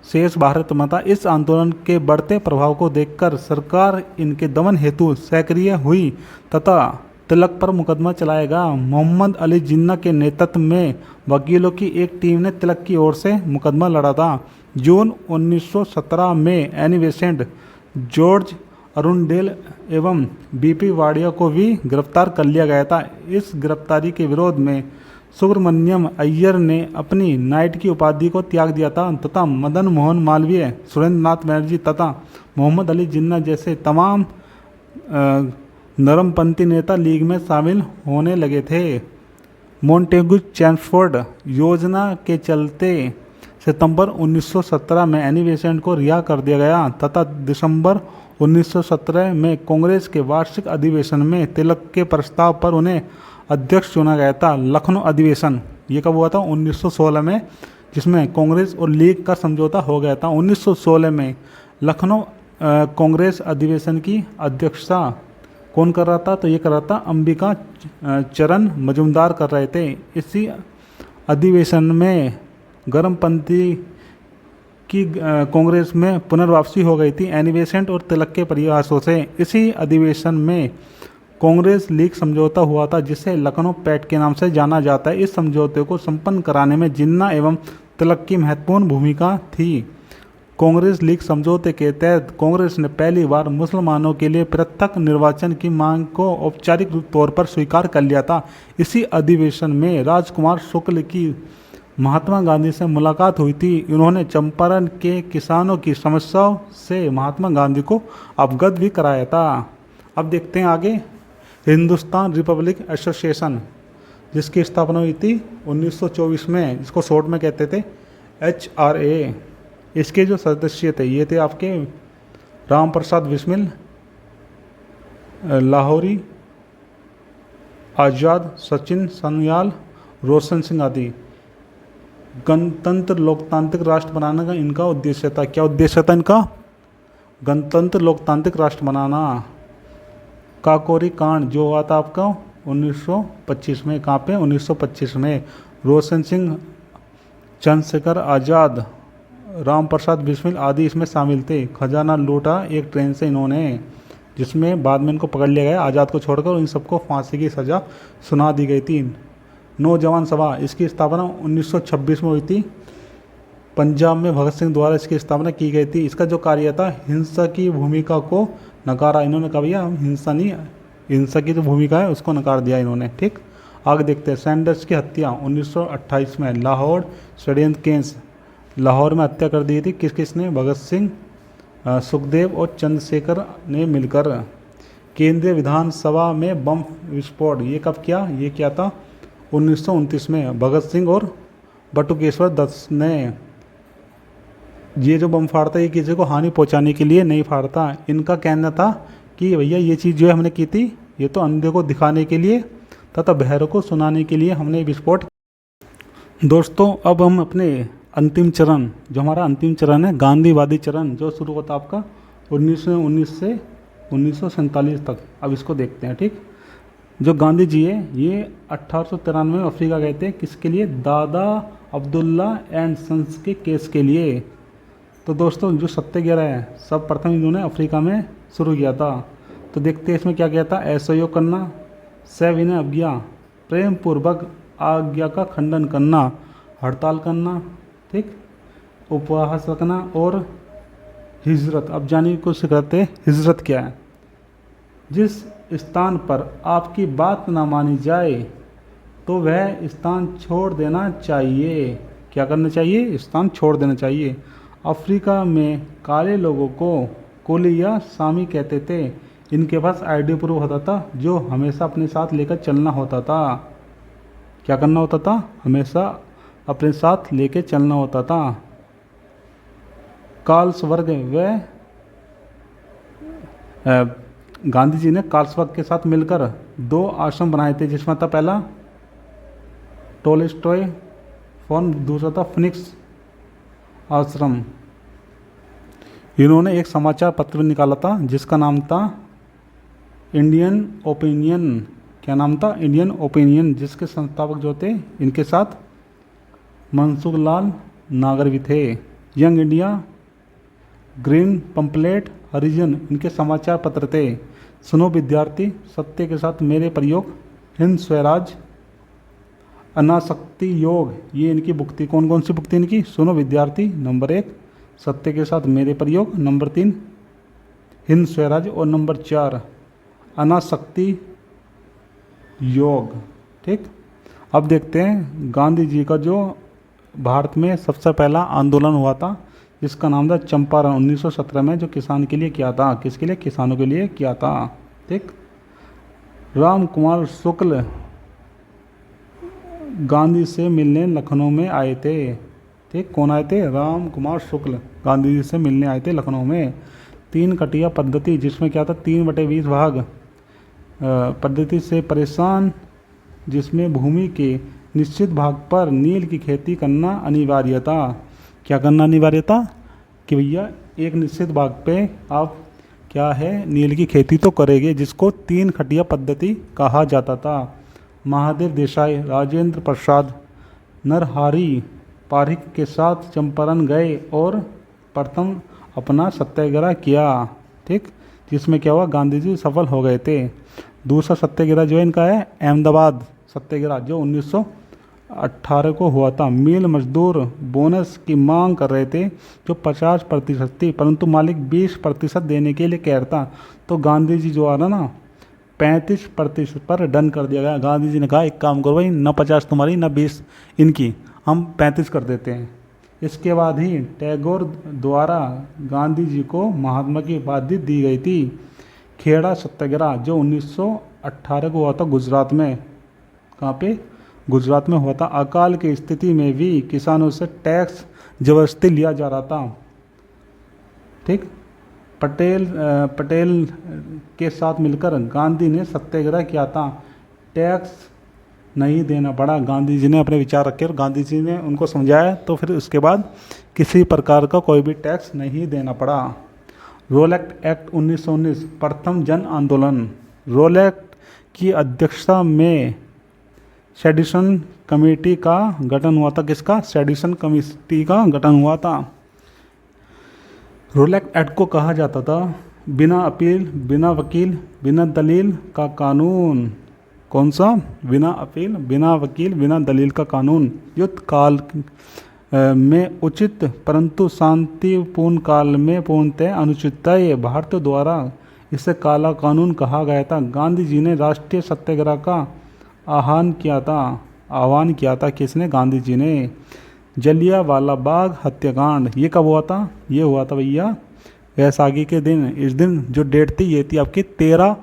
शेष भारत में था। इस आंदोलन के बढ़ते प्रभाव को देखकर सरकार इनके दमन हेतु सक्रिय हुई तथा तिलक पर मुकदमा चलाएगा। मोहम्मद अली जिन्ना के नेतृत्व में वकीलों की एक टीम ने तिलक की ओर से मुकदमा लड़ा था। जून 1917 में एनी बेसेंट, जॉर्ज अरुणडेल एवं बीपी वाडिया को भी गिरफ्तार कर लिया गया था। इस गिरफ्तारी के विरोध में सुब्रमण्यम अय्यर ने अपनी नाइट की उपाधि को त्याग दिया था तथा मदन मोहन मालवीय, सुरेंद्र नाथ बनर्जी तथा मोहम्मद अली जिन्ना जैसे तमाम नरमपंथी नेता लीग में शामिल होने लगे थे। मोंटेगू चैम्सफोर्ड योजना के चलते सितंबर 1917 में एनी बेसेंट को रिहा कर दिया गया तथा दिसंबर 1917 में कांग्रेस के वार्षिक अधिवेशन में तिलक के प्रस्ताव पर उन्हें अध्यक्ष चुना गया था। लखनऊ अधिवेशन ये कब हुआ था? 1916 में, जिसमें कांग्रेस और लीग का समझौता हो गया था। 1916 में लखनऊ कांग्रेस अधिवेशन की अध्यक्षता कौन कर रहा था? तो ये कर रहा था अंबिका चरण मजूमदार कर रहे थे। इसी अधिवेशन में गर्मपंथी की कांग्रेस में पुनर्वापसी हो गई थी एनी बेसेंट और तिलक के प्रयासों से। इसी अधिवेशन में कांग्रेस लीग समझौता हुआ था जिसे लखनऊ पैक्ट के नाम से जाना जाता है। इस समझौते को संपन्न कराने में जिन्ना एवं तिलक की महत्वपूर्ण भूमिका थी। कांग्रेस लीग समझौते के तहत कांग्रेस ने पहली बार मुसलमानों के लिए पृथक निर्वाचन की मांग को औपचारिक तौर पर स्वीकार कर लिया था। इसी अधिवेशन में राजकुमार शुक्ल की महात्मा गांधी से मुलाकात हुई थी। इन्होंने चंपारण के किसानों की समस्याओं से महात्मा गांधी को अवगत भी कराया था। अब देखते हैं आगे, हिंदुस्तान रिपब्लिक एसोसिएशन जिसकी स्थापना हुई थी 1924 में, जिसको शॉर्ट में कहते थे HRA। इसके जो सदस्य थे ये थे आपके राम प्रसाद बिस्मिल, लाहौरी, आज़ाद, सचिन सन्याल, रोशन सिंह आदि। गणतंत्र लोकतांत्रिक राष्ट्र बनाने का इनका उद्देश्य था। क्या उद्देश्य था इनका? गणतंत्र लोकतांत्रिक राष्ट्र बनाना। काकोरी कांड जो हुआ था आपका 1925 में, कहाँ पे? 1925 में। रोशन सिंह, चंद्रशेखर आज़ाद, राम प्रसाद बिस्मिल आदि इसमें शामिल थे। खजाना लूटा एक ट्रेन से इन्होंने, जिसमें बाद में इनको पकड़ लिया गया आज़ाद को छोड़कर। इन सबको फांसी की सज़ा सुना दी गई थी। नौजवान सभा, इसकी स्थापना 1926 में हुई थी। पंजाब में भगत सिंह द्वारा इसकी स्थापना की गई थी। इसका जो कार्य था, हिंसा की भूमिका को नकारा। इन्होंने कहा भैया हम हिंसा नहीं, हिंसा की जो भूमिका है उसको नकार दिया इन्होंने। ठीक, आगे देखते हैं। सैंडर्स की हत्या 1928 में, लाहौर षड्यंत्र केस, लाहौर में हत्या कर दी थी। किस किसने? भगत सिंह, सुखदेव और चंद्रशेखर ने मिलकर। केंद्रीय विधानसभा में बम विस्फोट, ये कब किया? ये किया था 1929 में, भगत सिंह और बटुकेश्वर दत्त ने। ये जो बम फाड़ता है ये किसी को हानि पहुंचाने के लिए नहीं फाड़ता। इनका कहना था कि भैया ये चीज़ जो है हमने की थी ये तो अंधे को दिखाने के लिए तथा बहरों को सुनाने के लिए हमने विस्फोट। दोस्तों अब हम अपने अंतिम चरण, जो हमारा अंतिम चरण है गांधीवादी चरण, जो शुरू होता आपका 1919 से 1947 तक। अब इसको देखते हैं। ठीक, जो गांधी जी है ये 1893 में अफ्रीका गए थे। किसके लिए? दादा अब्दुल्ला एंड सन्स के केस के लिए। तो दोस्तों जो सत्याग्रह है सब प्रथम इन्होंने अफ्रीका में शुरू किया था। तो देखते हैं इसमें क्या किया था। असहयोग करना, सविनय अवज्ञा, प्रेम पूर्वक आज्ञा का खंडन करना, हड़ताल करना, ठीक, उपवास रखना और हिजरत। अब जानिए कुछ करते हिजरत क्या है। जिस स्थान पर आपकी बात ना मानी जाए तो वह स्थान छोड़ देना चाहिए। क्या करना चाहिए? स्थान छोड़ देना चाहिए। अफ्रीका में काले लोगों को कोली या सामी कहते थे। इनके पास आईडी प्रूफ होता था जो हमेशा अपने साथ लेकर चलना होता था। क्या करना होता था? हमेशा अपने साथ लेके चलना होता था। कार्लसवर्ग व गांधी जी ने कार्लसवर्ग के साथ मिलकर 2 आश्रम बनाए थे, जिसमें था पहला टोल्स्टॉय फॉर्म, दूसरा था फिनिक्स आश्रम। इन्होंने एक समाचार पत्र निकाला था जिसका नाम था इंडियन ओपिनियन। क्या नाम था? इंडियन ओपिनियन, जिसके संस्थापक जो थे इनके साथ मनसुख लाल नागर भी थे। यंग इंडिया, ग्रीन पंपलेट, हरिजन इनके समाचार पत्र थे। सुनो विद्यार्थी, सत्य के साथ मेरे प्रयोग, हिंद स्वराज, अनासक्ति योग, ये इनकी बुक थी। कौन कौन सी बुक थी इनकी? सुनो विद्यार्थी नंबर 1, सत्य के साथ मेरे प्रयोग नंबर 3, हिंद स्वराज, और नंबर 4 अनासक्ति योग। ठीक, अब देखते हैं गांधी जी का जो भारत में सबसे पहला आंदोलन हुआ था जिसका नाम था चंपारण 1917 में, जो किसान के लिए किया था। किसके लिए? किसानों के लिए किया था। ठीक, राम कुमार शुक्ल गांधी से मिलने लखनऊ में आए थे। ठीक, कौन आए थे? राम कुमार शुक्ल गांधी जी से मिलने आए थे लखनऊ में। 3 कटिया पद्धति, जिसमें क्या था 3/20 भाग पद्धति से परेशान, जिसमें भूमि के निश्चित भाग पर नील की खेती करना अनिवार्य था। क्या करना अनिवार्य था? कि भैया एक निश्चित भाग पे आप क्या है नील की खेती तो करेंगे, जिसको 3 खटिया पद्धति कहा जाता था। महादेव देसाई, राजेंद्र प्रसाद, नरहरि पारिक के साथ चंपारण गए और प्रथम अपना सत्याग्रह किया। ठीक, जिसमें क्या हुआ, गांधी जी सफल हो गए थे। दूसरा सत्याग्रह जो है इनका है अहमदाबाद सत्याग्रह, जो 1918 को हुआ था। मिल मजदूर बोनस की मांग कर रहे थे जो 50% थी, परंतु मालिक 20% देने के लिए कह रहा था। तो गांधी जी जो आ रहा ना 35% पर डन कर दिया गया। गांधी जी ने कहा एक काम करो भाई, न 50 तुम्हारी न 20 इनकी, हम 35 कर देते हैं। इसके बाद ही टैगोर द्वारा गांधी जी को महात्मा की उपाधि दी गई थी। खेड़ा सत्याग्रह जो 1918 को हुआ था गुजरात में। कहाँ पे? गुजरात में हुआ था। अकाल की स्थिति में भी किसानों से टैक्स जबरदस्ती लिया जा रहा था। ठीक, पटेल के साथ मिलकर गांधी ने सत्याग्रह किया था। टैक्स नहीं देना पड़ा। गांधी जी ने अपने विचार रखे और गांधी जी ने उनको समझाया, तो फिर उसके बाद किसी प्रकार का कोई भी टैक्स नहीं देना पड़ा। रोलेक्ट एक्ट 1919 प्रथम जन आंदोलन। रोलेक्ट की अध्यक्षता में सेडिशन कमेटी का गठन हुआ था। किसका? सेडिशन कमेटी का गठन हुआ था। रोलेक्ट एक्ट को कहा जाता था बिना अपील, बिना वकील, बिना दलील का कानून। कौन सा? बिना अपील, बिना वकील, बिना दलील का कानून। युद्ध काल में उचित परंतु शांतिपूर्ण काल में पूर्णतः अनुचित था। ये भारतीय द्वारा इसे काला कानून कहा गया था। गांधी जी ने राष्ट्रीय सत्याग्रह का आह्वान किया था। किसने? गांधी जी ने। जलियांवाला बाग हत्याकांड, ये कब हुआ था? ये हुआ था भैया वैसाखी के दिन। इस दिन जो डेट थी ये थी आपकी 13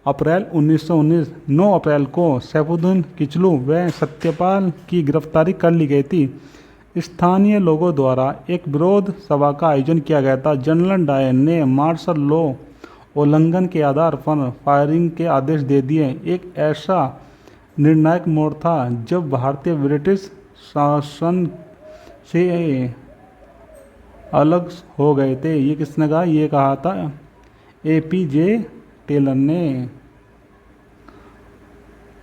अप्रैल 1919। 9 अप्रैल को सैफुद्दीन किचलू व सत्यपाल की गिरफ्तारी कर ली गई थी। स्थानीय लोगों द्वारा एक विरोध सभा का आयोजन किया गया था। जनरल डायर ने मार्शल लॉ उल्लंघन के आधार पर फायरिंग के आदेश दे दिए। एक ऐसा निर्णायक मोड़ था जब भारतीय ब्रिटिश शासन से अलग हो गए थे। ये किसने कहा? ये कहा था APJ टेलर ने।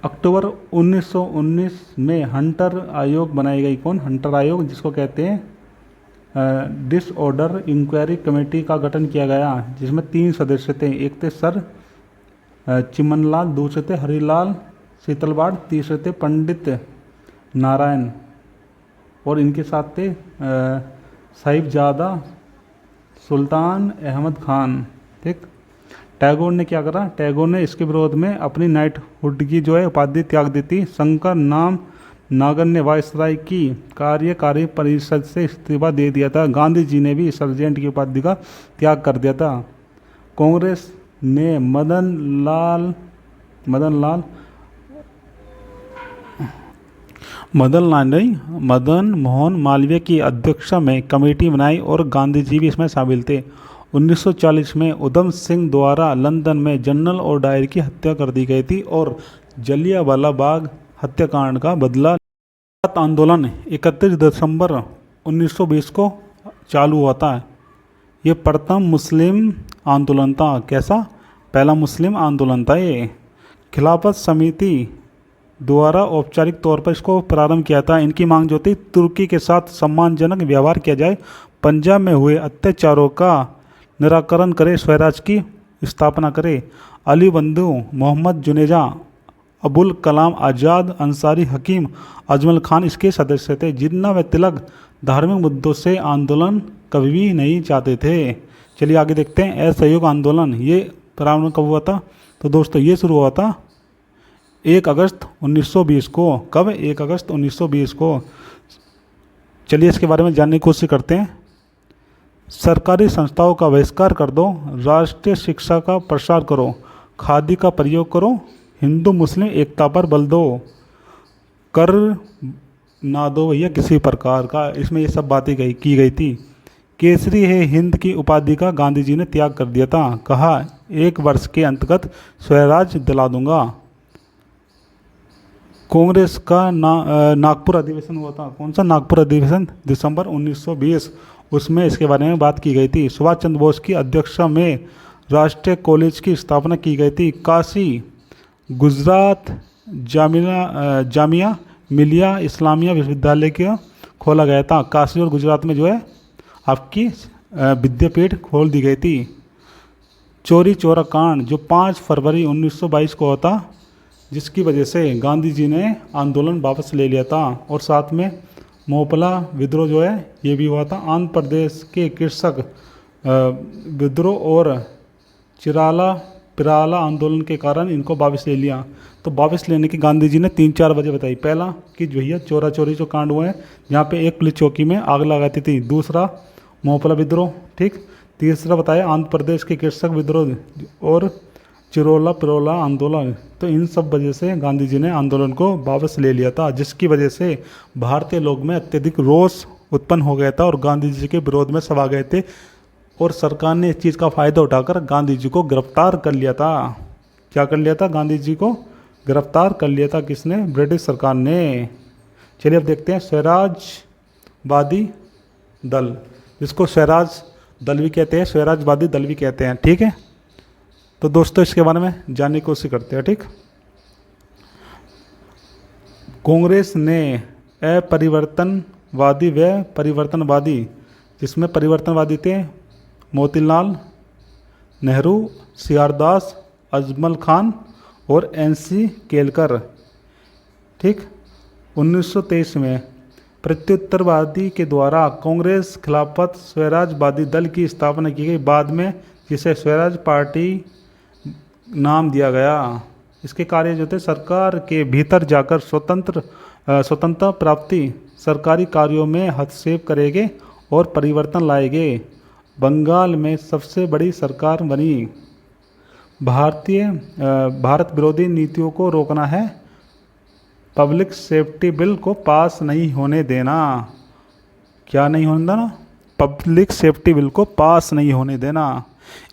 अक्टूबर 1919 में हंटर आयोग बनाई गई। कौन? हंटर आयोग, जिसको कहते हैं डिसऑर्डर इंक्वायरी कमेटी का गठन किया गया, जिसमें 3 सदस्य थे। एक थे सर चिमनलाल, दूसरे थे हरिलाल शीतलवाड़, तीसरे थे पंडित नारायण, और इनके साथ थे साहिबजादा सुल्तान अहमद खान। ठीक, टैगोर ने क्या करा? टैगोर ने इसके विरोध में अपनी नाइटहुड की जो है उपाधि त्याग दी थी। शंकर नाम नागर ने वायसराय की कार्यकारी परिषद से इस्तीफा दे दिया था। गांधी जी ने भी सर्जेंट की उपाधि का त्याग कर दिया था। कांग्रेस ने मदन मोहन मालवीय की अध्यक्षता में कमेटी बनाई और गांधी जी भी इसमें शामिल थे। 1940 में उधम सिंह द्वारा लंदन में जनरल और डायर की हत्या कर दी गई थी और जलियांवाला बाग हत्याकांड का बदला। आंदोलन 31 दिसंबर 1920 को चालू हुआ था। ये प्रथम मुस्लिम आंदोलन था। कैसा? पहला मुस्लिम आंदोलन था ये। खिलाफत समिति द्वारा औपचारिक तौर पर इसको प्रारंभ किया था। इनकी मांग जो थी तुर्की के साथ सम्मानजनक व्यवहार किया जाए, पंजाब में हुए अत्याचारों का निराकरण करे, स्वराज की स्थापना करे, अली बंधु, मोहम्मद जुनेजा, अबुल कलाम आज़ाद, अंसारी हकीम, अजमल खान इसके सदस्य थे। जिन्ना व तिलक धार्मिक मुद्दों से आंदोलन कभी भी नहीं चाहते थे। चलिए आगे देखते हैं। असहयोग आंदोलन ये प्रारंभ कब हुआ था? तो दोस्तों ये शुरू हुआ था 1 अगस्त 1920 को। कब? 1 अगस्त 1920 को। चलिए इसके बारे में जानने की कोशिश करते हैं। सरकारी संस्थाओं का बहिष्कार कर दो, राष्ट्रीय शिक्षा का प्रसार करो, खादी का प्रयोग करो, हिंदू मुस्लिम एकता पर बल दो, कर ना दो भैया किसी प्रकार का। इसमें ये सब बातें की गई थी। केसरी है हिंद की उपाधि का गांधी जी ने त्याग कर दिया था। कहा 1 वर्ष के अंतर्गत स्वराज दिला दूंगा। कांग्रेस का नागपुर अधिवेशन हुआ था। कौन सा नागपुर अधिवेशन? दिसंबर 1920। उसमें इसके बारे में बात की गई थी। सुभाष चंद्र बोस की अध्यक्षता में राष्ट्रीय कॉलेज की स्थापना की गई थी। काशी गुजरात जामिया मिलिया इस्लामिया विश्वविद्यालय का खोला गया था। काशी और गुजरात में जो है आपकी विद्यापीठ खोल दी गई थी। चोरी चौरा कांड जो 5 फरवरी 1922 को होता, जिसकी वजह से गांधी जी ने आंदोलन वापस ले लिया था। और साथ में मोपला विद्रोह जो है ये भी हुआ था। आंध्र प्रदेश के कृषक विद्रोह और पिराला आंदोलन के कारण इनको वापस ले लिया। तो वापस लेने की गांधी जी ने 3-4 वजह बताई। पहला कि भैया चोरा चोरी जो कांड हुए हैं, जहाँ पे एक पुलिस चौकी में आग लगाती थी। दूसरा मोपला विद्रोह, ठीक। तीसरा बताया आंध्र प्रदेश के कृषक विद्रोह और चिरोला पिरोला आंदोलन। तो इन सब वजह से गांधी जी ने आंदोलन को वापस ले लिया था, जिसकी वजह से भारतीय लोग में अत्यधिक रोष उत्पन्न हो गया था और गांधी जी के विरोध में सब आ गए थे। और सरकार ने इस चीज़ का फ़ायदा उठाकर गांधी जी को गिरफ्तार कर लिया था। क्या कर लिया था? गांधी जी को गिरफ्तार कर लिया था। किसने? ब्रिटिश सरकार ने। चलिए अब देखते हैं स्वराजवादी दल, जिसको स्वराज दल भी कहते हैं, स्वराजवादी दल भी कहते हैं, ठीक है। तो दोस्तों इसके बारे में जानने की कोशिश करते हैं, ठीक। कांग्रेस ने अपरिवर्तनवादी व परिवर्तनवादी, जिसमें परिवर्तनवादी थे मोतीलाल नेहरू, सीआर दास, अजमल खान और एनसी केलकर, ठीक। 1923 में प्रत्युत्तरवादी के द्वारा कांग्रेस खिलाफत स्वराजवादी दल की स्थापना की गई। बाद में जिसे स्वराज पार्टी नाम दिया गया। इसके कार्य जो थे सरकार के भीतर जाकर स्वतंत्रता प्राप्ति, सरकारी कार्यों में हस्तक्षेप करेंगे और परिवर्तन लाएंगे। बंगाल में सबसे बड़ी सरकार बनी। भारत विरोधी नीतियों को रोकना है। पब्लिक सेफ्टी बिल को पास नहीं होने देना। क्या नहीं होने देना? पब्लिक सेफ्टी बिल को पास नहीं होने देना।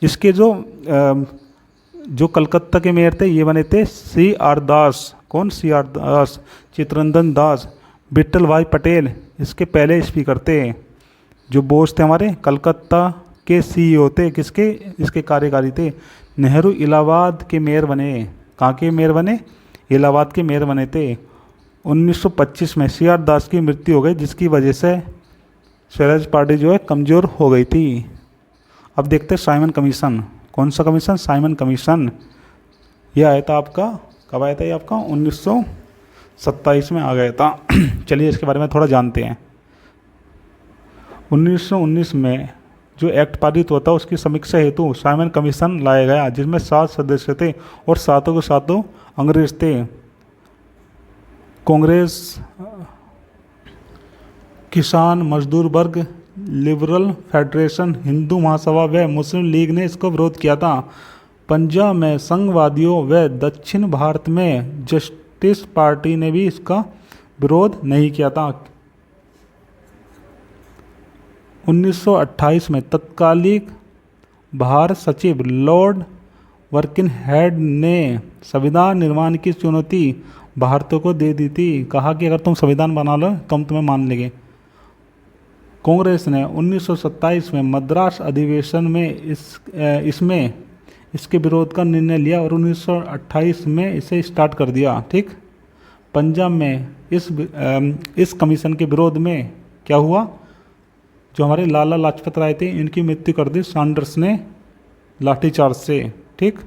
इसके जो कलकत्ता के मेयर थे ये बने थे सीआर दास। कौन? सीआर दास, चित्तरंजन दास, विट्ठल भाई पटेल इसके पहले स्पीकर थे। जो बोस थे हमारे कलकत्ता के सीईओ थे, किसके? इसके कार्यकारी थे। नेहरू इलाहाबाद के मेयर बने। कहाँ के मेयर बने? इलाहाबाद के मेयर बने थे। 1925 में सीआर दास की मृत्यु हो गई, जिसकी वजह से स्वराज पार्टी जो है कमज़ोर हो गई थी। अब देखते हैं साइमन कमीशन। कौन सा कमीशन? Simon commission. ये आया था आपका, कब आया था ये आपका? 1927 में आ गया था। चलिए इसके बारे में थोड़ा जानते हैं। 1919 में जो एक्ट पारित हुआ था उसकी समीक्षा हेतु साइमन कमीशन लाया गया, जिसमें 7 सदस्य थे और सातों के सातों अंग्रेज थे। कांग्रेस, किसान मजदूर वर्ग, लिबरल फेडरेशन, हिंदू महासभा व मुस्लिम लीग ने इसको विरोध किया था। पंजाब में संघवादियों व दक्षिण भारत में जस्टिस पार्टी ने भी इसका विरोध नहीं किया था। 1928 में तत्कालिक भारत सचिव लॉर्ड वर्किनहेड ने संविधान निर्माण की चुनौती भारतीयों को दे दी थी। कहा कि अगर तुम संविधान बना लो तो हम तुम्हें मान लेंगे। कांग्रेस ने 1927 में मद्रास अधिवेशन में इसके विरोध का निर्णय लिया और 1928 में इसे स्टार्ट कर दिया, ठीक। पंजाब में इस कमीशन के विरोध में क्या हुआ? जो हमारे लाला लाजपत राय थे इनकी मृत्यु कर दी सैंडर्स ने लाठीचार्ज से, ठीक।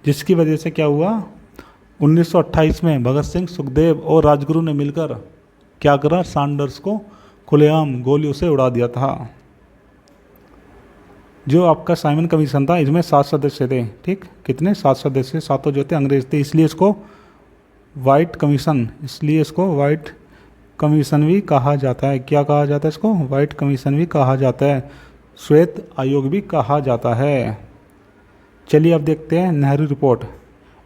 जिसकी वजह से क्या हुआ, 1928 में भगत सिंह, सुखदेव और राजगुरु ने मिलकर क्या करा, सैंडर्स को खुलेआम गोलियों से उड़ा दिया था। जो आपका साइमन कमीशन था इसमें 7 सदस्य थे, ठीक, कितने, 7 सदस्य, सातों जो थे अंग्रेज थे, इसलिए इसको वाइट कमीशन भी कहा जाता है। क्या कहा जाता है इसको, वाइट कमीशन भी कहा जाता है, श्वेत आयोग भी कहा जाता है। चलिए अब देखते हैं नेहरू रिपोर्ट।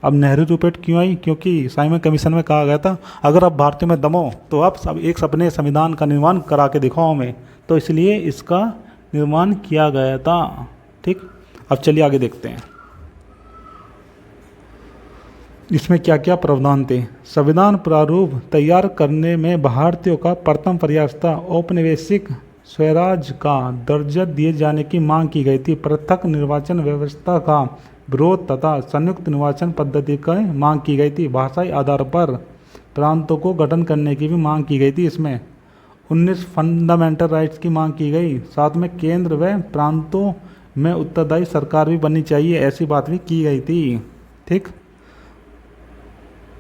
अब नेहरू रिपोर्ट क्यों आई, क्योंकि साइमन कमीशन में कहा गया था अगर आप भारतीय में दम हो तो आप सब एक अपने संविधान का निर्माण करा के दिखाओ हमें, तो इसलिए इसका निर्माण किया गया था, ठीक। अब चलिए आगे देखते हैं इसमें क्या क्या प्रावधान थे। संविधान प्रारूप तैयार करने में भारतीयों का प्रथम प्रयास था। औपनिवेशिक स्वराज का दर्जा दिए जाने की मांग की गई थी। पृथक निर्वाचन व्यवस्था का विरोध तथा संयुक्त निर्वाचन पद्धति की मांग की गई थी। भाषाई आधार पर प्रांतों को गठन करने की भी मांग की गई थी। इसमें 19 फंडामेंटल राइट्स की मांग की गई। साथ में केंद्र व प्रांतों में उत्तरदायी सरकार भी बननी चाहिए, ऐसी बात भी की गई थी, ठीक।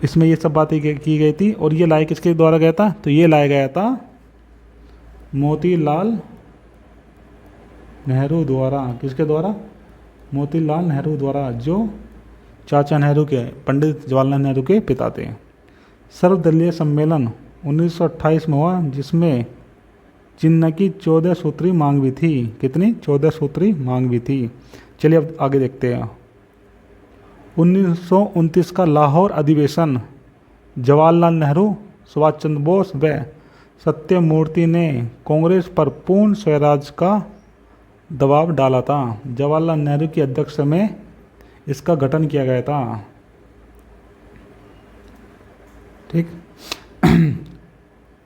इसमें ये सब बातें की गई थी। और ये लाया किसके द्वारा गया था, तो ये लाया गया था मोतीलाल नेहरू द्वारा। किसके द्वारा, मोतीलाल नेहरू द्वारा, जो चाचा नेहरू के, पंडित जवाहरलाल नेहरू के पिता थे। सर्वदलीय सम्मेलन 1928 में हुआ, जिसमें चिन्ह की 14 सूत्री मांग भी थी। कितनी, 14 सूत्री मांग भी थी। चलिए अब आगे देखते हैं। 1929 का लाहौर अधिवेशन, जवाहरलाल नेहरू, सुभाष चंद्र बोस व सत्यमूर्ति ने कांग्रेस पर पूर्ण स्वराज का दबाव डाला था। जवाहरलाल नेहरू की अध्यक्षता में इसका गठन किया गया था, ठीक।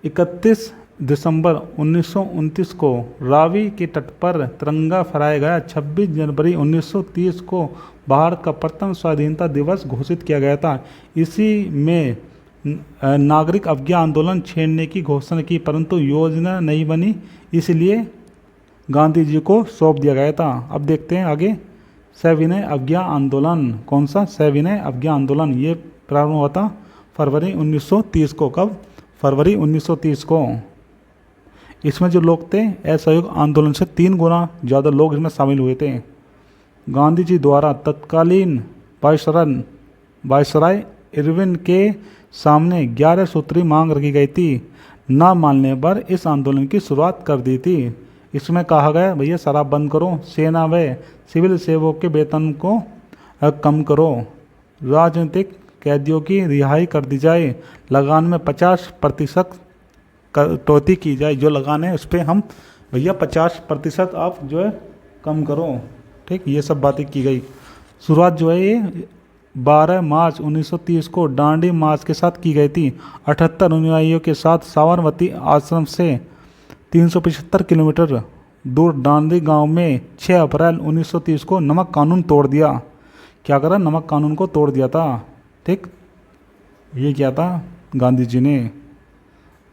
31 दिसंबर 1929 को रावी के तट पर तिरंगा फहराया गया। 26 जनवरी 1930 को भारत का प्रथम स्वाधीनता दिवस घोषित किया गया था। इसी में नागरिक अवज्ञा आंदोलन छेड़ने की घोषणा की, परंतु योजना नहीं बनी, इसलिए गांधी जी को सौंप दिया गया था। अब देखते हैं आगे। सविनय अवज्ञा आंदोलन, कौन सा, सविनय अवज्ञा आंदोलन, ये प्रारंभ हुआ था फरवरी 1930 को। कब, फरवरी 1930 को। इसमें जो लोग थे, असहयोग आंदोलन से 3 गुना ज़्यादा लोग इसमें शामिल हुए थे। गांधी जी द्वारा तत्कालीन वायसराय इरविन के सामने 11 सूत्री मांग रखी गई थी। न मानने पर इस आंदोलन की शुरुआत कर दी थी। इसमें कहा गया भैया शराब बंद करो, सेना व सिविल सेवकों के वेतन को कम करो, राजनीतिक कैदियों की रिहाई कर दी जाए, लगान में 50% कटौती की जाए। जो लगान है उस पर हम भैया 50% आप जो है कम करो, ठीक। ये सब बातें की गई। शुरुआत जो है ये 12 मार्च 1930 को डांडी मार्च के साथ की गई थी। 78 अनुयायियों के साथ साबरमती आश्रम से 375 किलोमीटर दूर डांडी गांव में 6 अप्रैल 1930 को नमक कानून तोड़ दिया। क्या करा, नमक कानून को तोड़ दिया था, ठीक। ये क्या था, गांधी जी ने।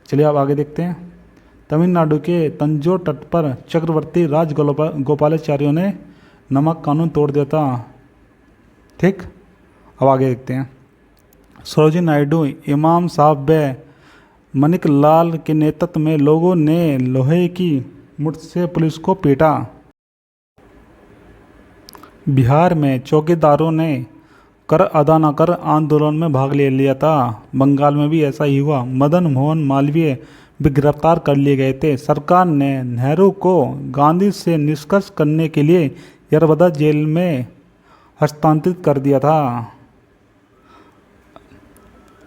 चलिए अब आगे देखते हैं। तमिलनाडु के तंजौर तट पर चक्रवर्ती राजगोपालाचार्यों ने नमक कानून तोड़ दिया था, ठीक। अब आगे देखते हैं। सरोजिनी नायडू, इमाम साहब व मनिक लाल के नेतृत्व में लोगों ने लोहे की मुठ से पुलिस को पीटा। बिहार में चौकीदारों ने कर अदा न कर आंदोलन में भाग ले लिया था। बंगाल में भी ऐसा ही हुआ। मदन मोहन मालवीय भी गिरफ्तार कर लिए गए थे। सरकार ने नेहरू को गांधी से निष्कर्ष करने के लिए यरबदा जेल में हस्तांतरित कर दिया था।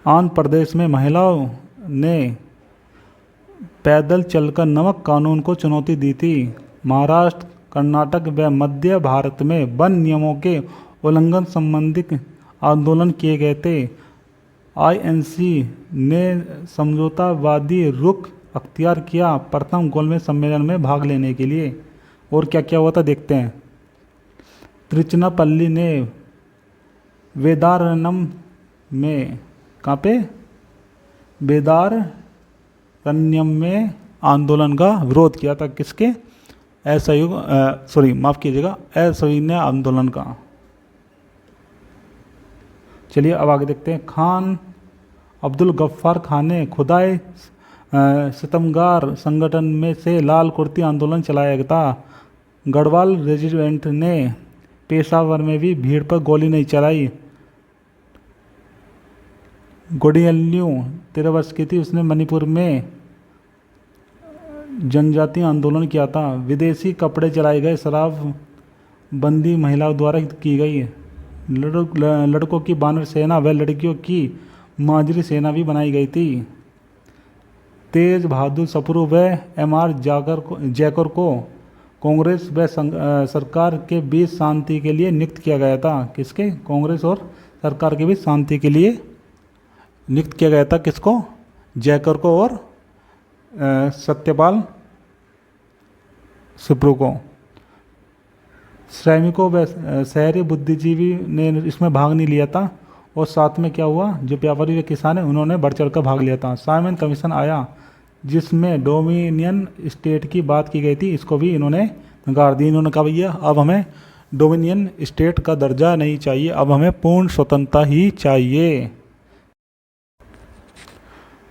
आंध्र प्रदेश में महिलाओं ने पैदल चलकर नमक कानून को चुनौती दी थी। महाराष्ट्र, कर्नाटक व मध्य भारत में वन नियमों के उल्लंघन संबंधित आंदोलन किए गए थे। आईएनसी ने समझौतावादी रुख अख्तियार किया प्रथम गोलमेज सम्मेलन में भाग लेने के लिए। और क्या क्या हुआ था देखते हैं। त्रिचनापल्ली ने वेदारण्यम में, कहाँ पे, वेदारण्यम में आंदोलन का विरोध किया था। किसके, असहयोग, माफ़ कीजिएगा, असविनय आंदोलन का। चलिए अब आगे देखते हैं। खान अब्दुल गफ्फार खान ने खुदाई सितमगार संगठन में से लाल कुर्ती आंदोलन चलाया था। गढ़वाल रेजिमेंट ने पेशावर में भी भीड़ पर गोली नहीं चलाई। गोडियल्यू 13 वर्ष की थी, उसने मणिपुर में जनजातीय आंदोलन किया था। विदेशी कपड़े चलाए गए, शराब बंदी महिलाओं द्वारा की गई। लड़कों की बानर सेना व लड़कियों की माजरी सेना भी बनाई गई थी। तेज बहादुर सप्रू व एम.आर. जैकर को कांग्रेस व सरकार के बीच शांति के लिए नियुक्त किया गया था। किसके? कांग्रेस और सरकार के बीच शांति के लिए नियुक्त किया गया था। किसको? जैकर को और सत्यपाल सुप्रू को। श्रमिकों व शहरी बुद्धिजीवी ने इसमें भाग नहीं लिया था। और साथ में क्या हुआ, जो व्यापारी व किसान है उन्होंने बढ़ चढ़ कर भाग लिया था। साइमन कमीशन आया जिसमें डोमिनियन स्टेट की बात की गई थी, इसको भी इन्होंने नकार दी। इन्होंने कहा भैया अब हमें डोमिनियन स्टेट का दर्जा नहीं चाहिए, अब हमें पूर्ण स्वतंत्रता ही चाहिए।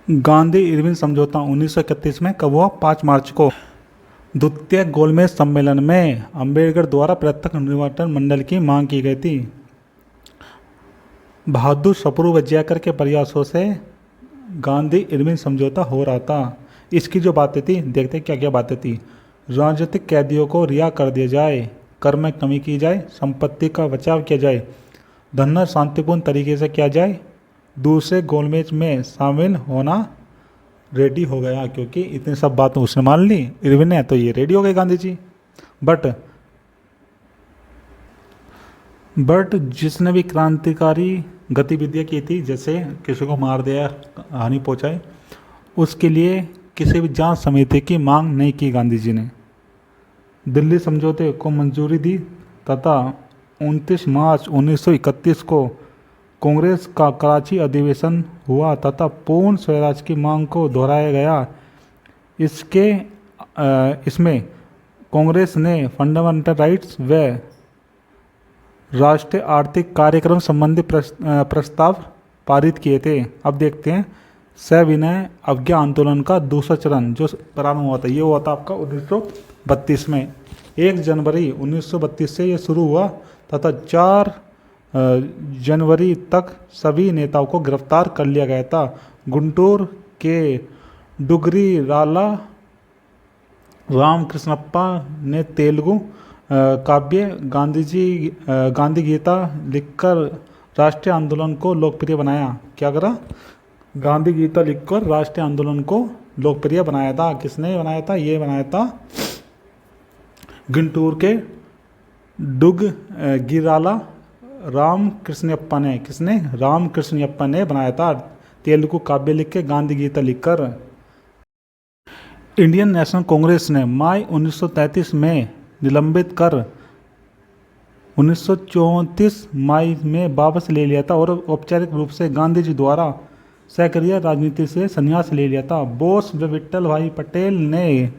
गांधी इरविन समझौता 1931 में कब हुआ? 5 मार्च को। द्वितीय गोलमेज सम्मेलन में अंबेडकर द्वारा प्रत्यक्ष निर्वाचन मंडल की मांग की गई थी। बहादुर सप्रू व जयकर के प्रयासों से गांधी इरविन समझौता हो रहा था। इसकी जो बातें थी, देखते क्या क्या बातें थी। राजनीतिक कैदियों को रिहा कर दिया जाए, कर में कमी की जाए, संपत्ति का बचाव किया जाए, धरना शांतिपूर्ण तरीके से किया जाए। दूसरे गोलमेज में शामिल होना रेडी हो गया, क्योंकि इतनी सब बातें उसने मान ली इरविन ने, तो ये रेडी हो गए गांधी जी। बट जिसने भी क्रांतिकारी गतिविधियाँ की थी, जैसे किसी को मार दिया, हानि पहुंचाई, उसके लिए किसी भी जांच समिति की मांग नहीं की गांधी जी ने। दिल्ली समझौते को मंजूरी दी तथा 29 मार्च 1931 को कांग्रेस का कराची अधिवेशन हुआ तथा पूर्ण स्वराज की मांग को दोहराया गया। इसमें कांग्रेस ने फंडामेंटल राइट्स व राष्ट्रीय आर्थिक कार्यक्रम संबंधी प्रस्ताव पारित किए थे। अब देखते हैं सविनय अवज्ञा आंदोलन का दूसरा चरण जो प्रारंभ हुआ था, ये हुआ था आपका 1932 में। 1 जनवरी 1932 से ये शुरू हुआ तथा 4 जनवरी तक सभी नेताओं को गिरफ्तार कर लिया गया था। गुंटूर के डुगरी राला रामकृष्णप्पा ने तेलुगु काव्य गांधी गीता लिखकर राष्ट्रीय आंदोलन को लोकप्रिय बनाया। क्या करा? गांधी गीता लिखकर राष्ट्रीय आंदोलन को लोकप्रिय बनाया था। किसने बनाया था? ये बनाया था गुंटूर के गिराला रामकृष्णप्पा ने। किसने? रामकृष्णप्पा ने बनाया था, तेलुगु काव्य लिख के, गांधी गीता लिखकर। इंडियन नेशनल कांग्रेस ने मई 1933 में निलंबित कर 1934 मई में वापस ले लिया था और औपचारिक रूप से गांधी जी द्वारा सक्रिय राजनीति से संन्यास ले लिया था। बोस व विट्ठल भाई पटेल ने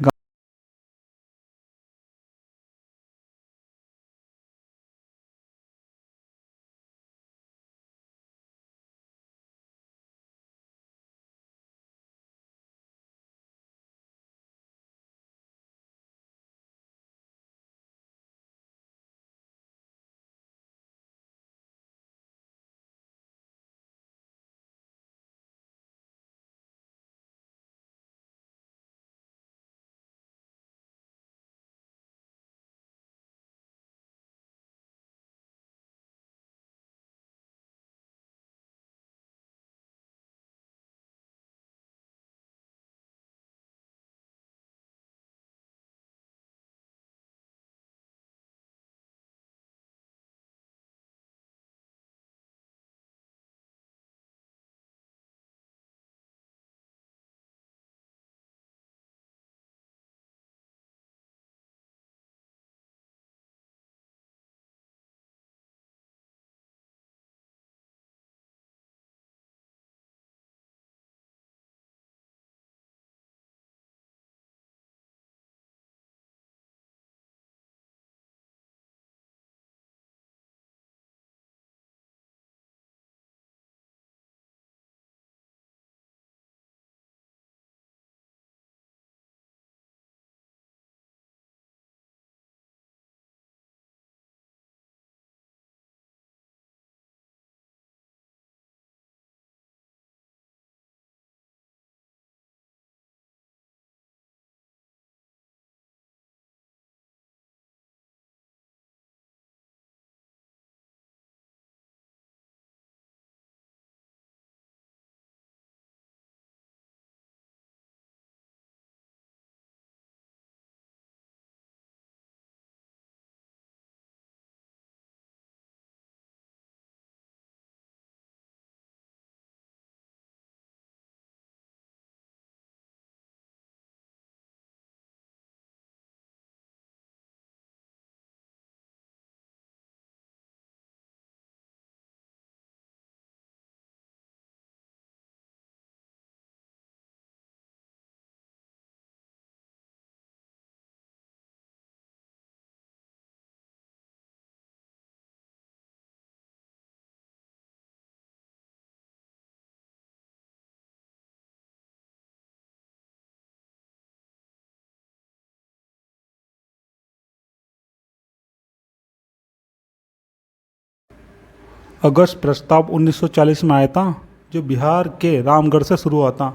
अगस्त प्रस्ताव 1940 में आया था, जो बिहार के रामगढ़ से शुरू हुआ था।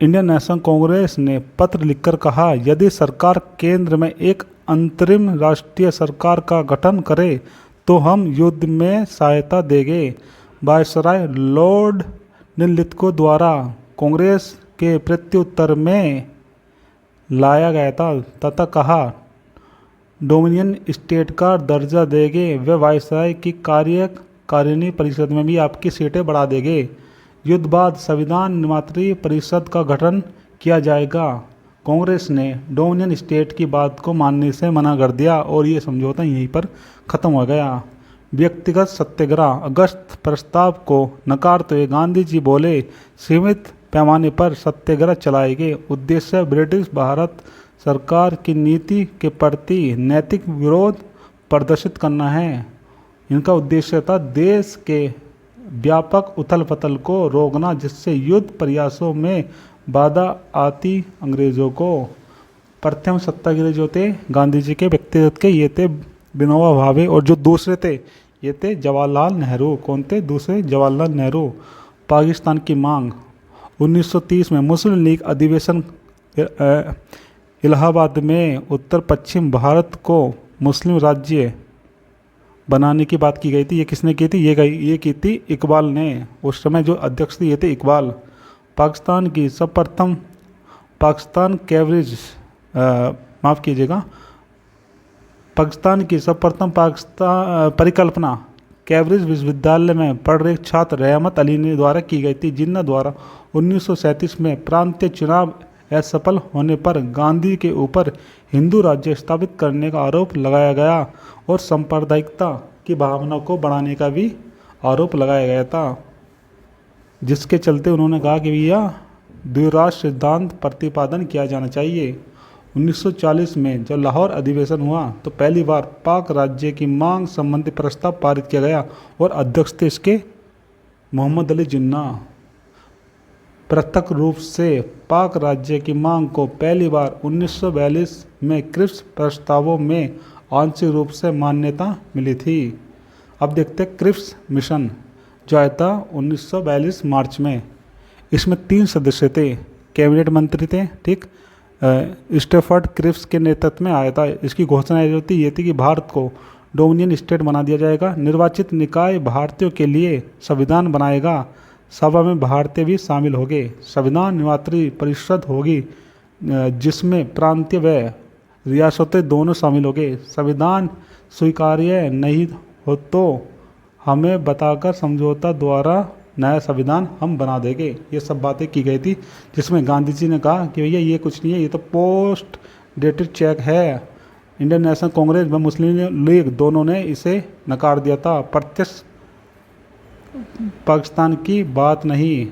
इंडियन नेशनल कांग्रेस ने पत्र लिखकर कहा, यदि सरकार केंद्र में एक अंतरिम राष्ट्रीय सरकार का गठन करे तो हम युद्ध में सहायता देंगे। वायसराय लॉर्ड निलिथगो द्वारा कांग्रेस के प्रत्युत्तर में लाया गया था तथा कहा, डोमिनियन स्टेट का दर्जा देंगे, वे वायसराय की कार्यकारिणी परिषद में भी आपकी सीटें बढ़ा देंगे। युद्ध बाद संविधान निर्मात्री परिषद का गठन किया जाएगा। कांग्रेस ने डोमिनियन स्टेट की बात को मानने से मना कर दिया और ये समझौता यहीं पर ख़त्म हो गया। व्यक्तिगत सत्याग्रह। अगस्त प्रस्ताव को नकारते हुए गांधी जी बोले, सीमित पैमाने पर सत्याग्रह चलाएंगे। उद्देश्य ब्रिटिश भारत सरकार की नीति के प्रति नैतिक विरोध प्रदर्शित करना है। इनका उद्देश्य था देश के व्यापक उथल पुथल को रोकना, जिससे युद्ध प्रयासों में बाधा आती अंग्रेज़ों को। प्रथम सत्याग्रही जो थे गांधी जी के व्यक्तिगत के, ये थे विनोबा भावे, और जो दूसरे थे ये थे जवाहरलाल नेहरू। कौन थे दूसरे? जवाहरलाल नेहरू। पाकिस्तान की मांग। 1930 में मुस्लिम लीग अधिवेशन इलाहाबाद में उत्तर पश्चिम भारत को मुस्लिम राज्य बनाने की बात की गई थी। ये किसने की थी? ये की थी इकबाल ने। उस समय जो अध्यक्ष थे ये थे इकबाल। पाकिस्तान की सर्वप्रथम पाकिस्तान कैवरेज माफ़ कीजिएगा, पाकिस्तान की सर्वप्रथम परिकल्पना कैवरेज विश्वविद्यालय में पढ़ रहे छात्र रहमत अली ने द्वारा की गई थी, जिन्ना द्वारा 1937 में प्रांतीय चुनाव असफल होने पर गांधी के ऊपर हिंदू राज्य स्थापित करने का आरोप लगाया गया और सांप्रदायिकता की भावना को बढ़ाने का भी आरोप लगाया गया था, जिसके चलते उन्होंने कहा कि भैया द्विराष्ट्र सिद्धांत प्रतिपादन किया जाना चाहिए। 1940 में जब लाहौर अधिवेशन हुआ तो पहली बार पाक राज्य की मांग संबंधी प्रस्ताव पारित किया गया और अध्यक्ष थे इसके मोहम्मद अली जिन्ना। पृथक रूप से पाक राज्य की मांग को पहली बार 1942 में क्रिप्स प्रस्तावों में आंशिक रूप से मान्यता मिली थी। अब देखते हैं क्रिप्स मिशन जो आया था 1942 मार्च में। इसमें 3 सदस्य थे, कैबिनेट मंत्री थे, ठीक। स्टेफर्ड क्रिप्स के नेतृत्व में आया था। इसकी घोषणा जो थी ये थी कि भारत को डोमिनियन स्टेट बना दिया जाएगा, निर्वाचित निकाय भारतीयों के लिए संविधान बनाएगा, सभा में भारतीय भी शामिल होंगे, संविधान निर्मात्री परिषद होगी जिसमें प्रांतीय व रियासतें दोनों शामिल होंगे, संविधान स्वीकार्य नहीं हो तो हमें बताकर समझौता द्वारा नया संविधान हम बना देंगे। ये सब बातें की गई थी, जिसमें गांधी जी ने कहा कि भैया ये कुछ नहीं है, ये तो पोस्ट डेटेड चेक है। इंडियन नेशनल कांग्रेस व मुस्लिम लीग दोनों ने इसे नकार दिया था। प्रत्यक्ष पाकिस्तान की बात नहीं,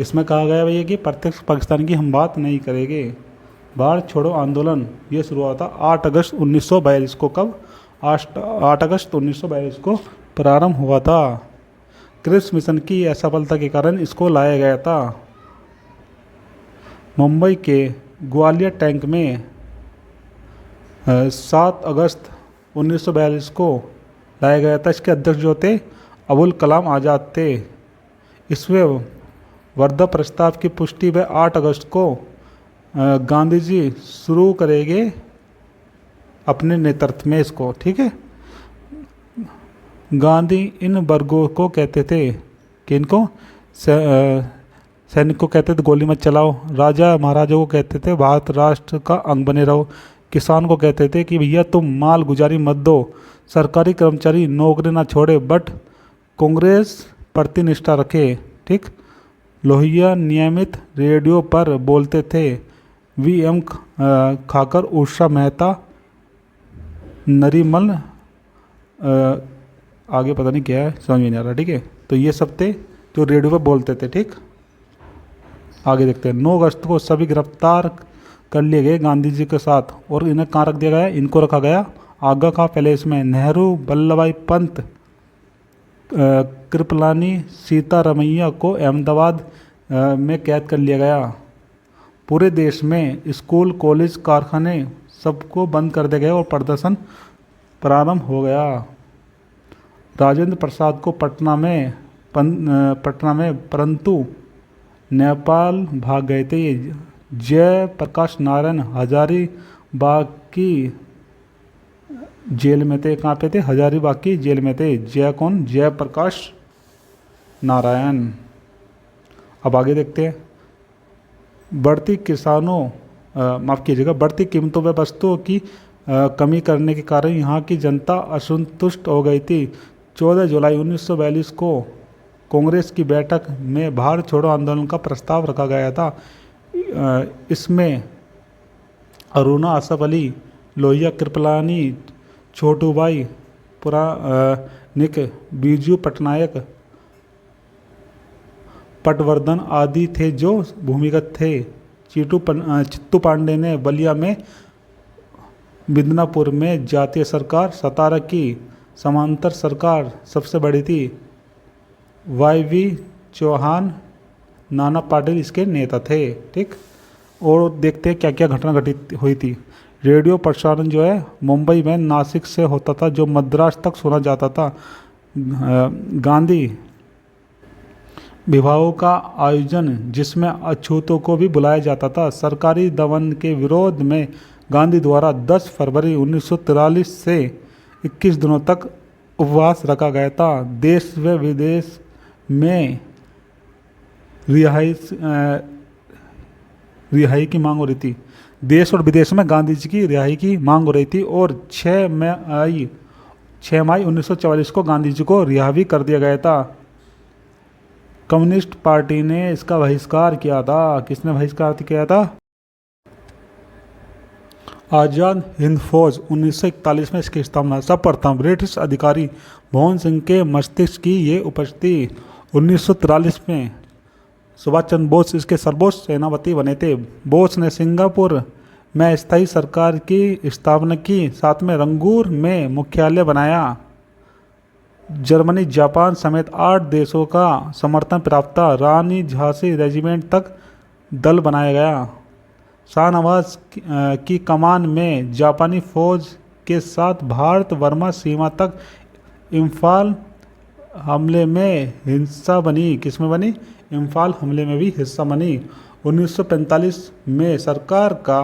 इसमें कहा गया भैया कि प्रत्यक्ष पाकिस्तान की हम बात नहीं करेंगे। भारत छोड़ो आंदोलन ये शुरू हुआ था 8 अगस्त 1942 को। कब? 8 अगस्त 1942 को प्रारंभ हुआ था। क्रिप्स मिशन की असफलता के कारण इसको लाया गया था। मुंबई के ग्वालियर टैंक में 7 अगस्त 1942 को लाया गया था। इसके अध्यक्ष जो थे अबुल कलाम आज़ाद थे। इसमें वर्धा प्रस्ताव की पुष्टि व 8 अगस्त को गांधी जी शुरू करेंगे अपने नेतृत्व में इसको, ठीक है। गांधी इन वर्गों को कहते थे कि इनको सैनिक को कहते थे गोली मत चलाओ, राजा महाराजा को कहते थे भारत राष्ट्र का अंग बने रहो, किसान को कहते थे कि भैया तुम माल गुजारी मत दो, सरकारी कर्मचारी नौकरी ना छोड़े बट कांग्रेस प्रति निष्ठा रखे, ठीक। लोहिया नियमित रेडियो पर बोलते थे, वी.एम. खाकर, उषा मेहता, नरीमल आगे पता नहीं क्या है, समझ में नहीं आ रहा, ठीक है। तो ये सब थे जो रेडियो पर बोलते थे, ठीक। आगे देखते हैं। 9 अगस्त को सभी गिरफ्तार कर लिए गए गांधी जी के साथ, और इन्हें कहाँ रख दिया गया? इनको रखा गया आगा खां पैलेस में। नेहरू, वल्लभ भाई पंत, कृपलानी, सीतारमैया को अहमदाबाद में कैद कर लिया गया। पूरे देश में स्कूल, कॉलेज, कारखाने सबको बंद कर दिया गया और प्रदर्शन प्रारंभ हो गया। राजेंद्र प्रसाद को पटना में परंतु नेपाल भाग गए थे। जयप्रकाश नारायण हजारीबाग की जेल में थे। कहाँ पे थे? हजारीबाग की जेल में थे। जय कौन? जयप्रकाश नारायण। अब आगे देखते हैं। बढ़ती कीमतों व वस्तुओं की कमी करने के कारण यहाँ की जनता असंतुष्ट हो गई थी। 14 जुलाई 1942 को कांग्रेस की बैठक में भारत छोड़ो आंदोलन का प्रस्ताव रखा गया था। इसमें अरुणा असफ अली, लोहिया कृपलानी, छोटूभाई पुरानिक, बीजू पटनायक, पटवर्धन आदि थे जो भूमिगत थे। चित्तू पांडे ने बलिया में, मिदनापुर में जातीय सरकार, सतारा की समांतर सरकार सबसे बड़ी थी। YV चौहान, नाना पाटिल इसके नेता थे। ठीक, और देखते हैं क्या क्या घटना घटित हुई थी। रेडियो प्रसारण जो है मुंबई में नासिक से होता था, जो मद्रास तक सुना जाता था। गांधी विवाहों का आयोजन, जिसमें अछूतों को भी बुलाया जाता था। सरकारी दमन के विरोध में गांधी द्वारा 10 फरवरी 1943 से 21 दिनों तक उपवास रखा गया था। देश व विदेश में रिहाई की मांग हो रही थी। देश और विदेश में गांधी जी की रिहाई की मांग हो रही थी और 6 मई 1944 को गांधी जी को रिहा भी कर दिया गया था। कम्युनिस्ट पार्टी ने इसका बहिष्कार किया था। किसने बहिष्कार किया था? आज़ाद हिंद फौज 1941 में इसकी स्थापना। सर्वप्रथम ब्रिटिश अधिकारी मोहन सिंह के मस्तिष्क की ये उपस्थिति। 1943 में सुभाष चंद्र बोस इसके सर्वोच्च सेनापति बने थे। बोस ने सिंगापुर में स्थायी सरकार की स्थापना की। साथ में रंगूर में मुख्यालय बनाया। जर्मनी, जापान समेत 8 देशों का समर्थन प्राप्त था। रानी झांसी रेजिमेंट तक दल बनाया गया। शाहनवाज की कमान में जापानी फौज के साथ भारत बर्मा सीमा तक इम्फाल हमले में हिस्सा बनी। किसमें बनी? इम्फाल हमले में भी हिस्सा बनी। 1945 में सरकार का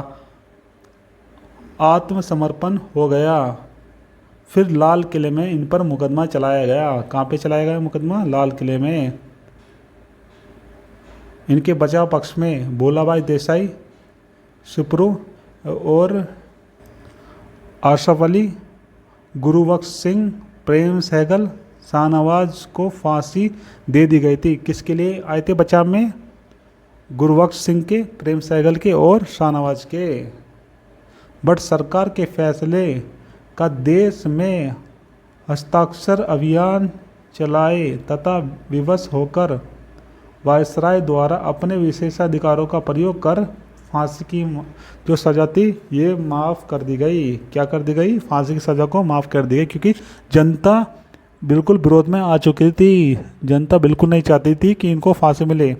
आत्मसमर्पण हो गया। फिर लाल किले में इन पर मुकदमा चलाया गया। कहाँ पे चलाया गया मुकदमा? लाल किले में। इनके बचाव पक्ष में भोलाभाई देसाई, सुप्रू और आशफ अली, गुरुबख्श सिंह, प्रेम सहगल, शाहनवाज को फांसी दे दी गई थी। किसके लिए आए थे बचाव में? गुरुबख्श सिंह के, प्रेम सहगल के और शाहनवाज के। बट सरकार के फैसले का देश में हस्ताक्षर अभियान चलाए तथा विवश होकर वायसराय द्वारा अपने विशेषाधिकारों का प्रयोग कर फांसी की जो सज़ा थी ये माफ़ कर दी गई। क्या कर दी गई? फांसी की सज़ा को माफ़ कर दी गई, क्योंकि जनता बिल्कुल विरोध में आ चुकी थी। जनता बिल्कुल नहीं चाहती थी कि इनको फांसी मिले।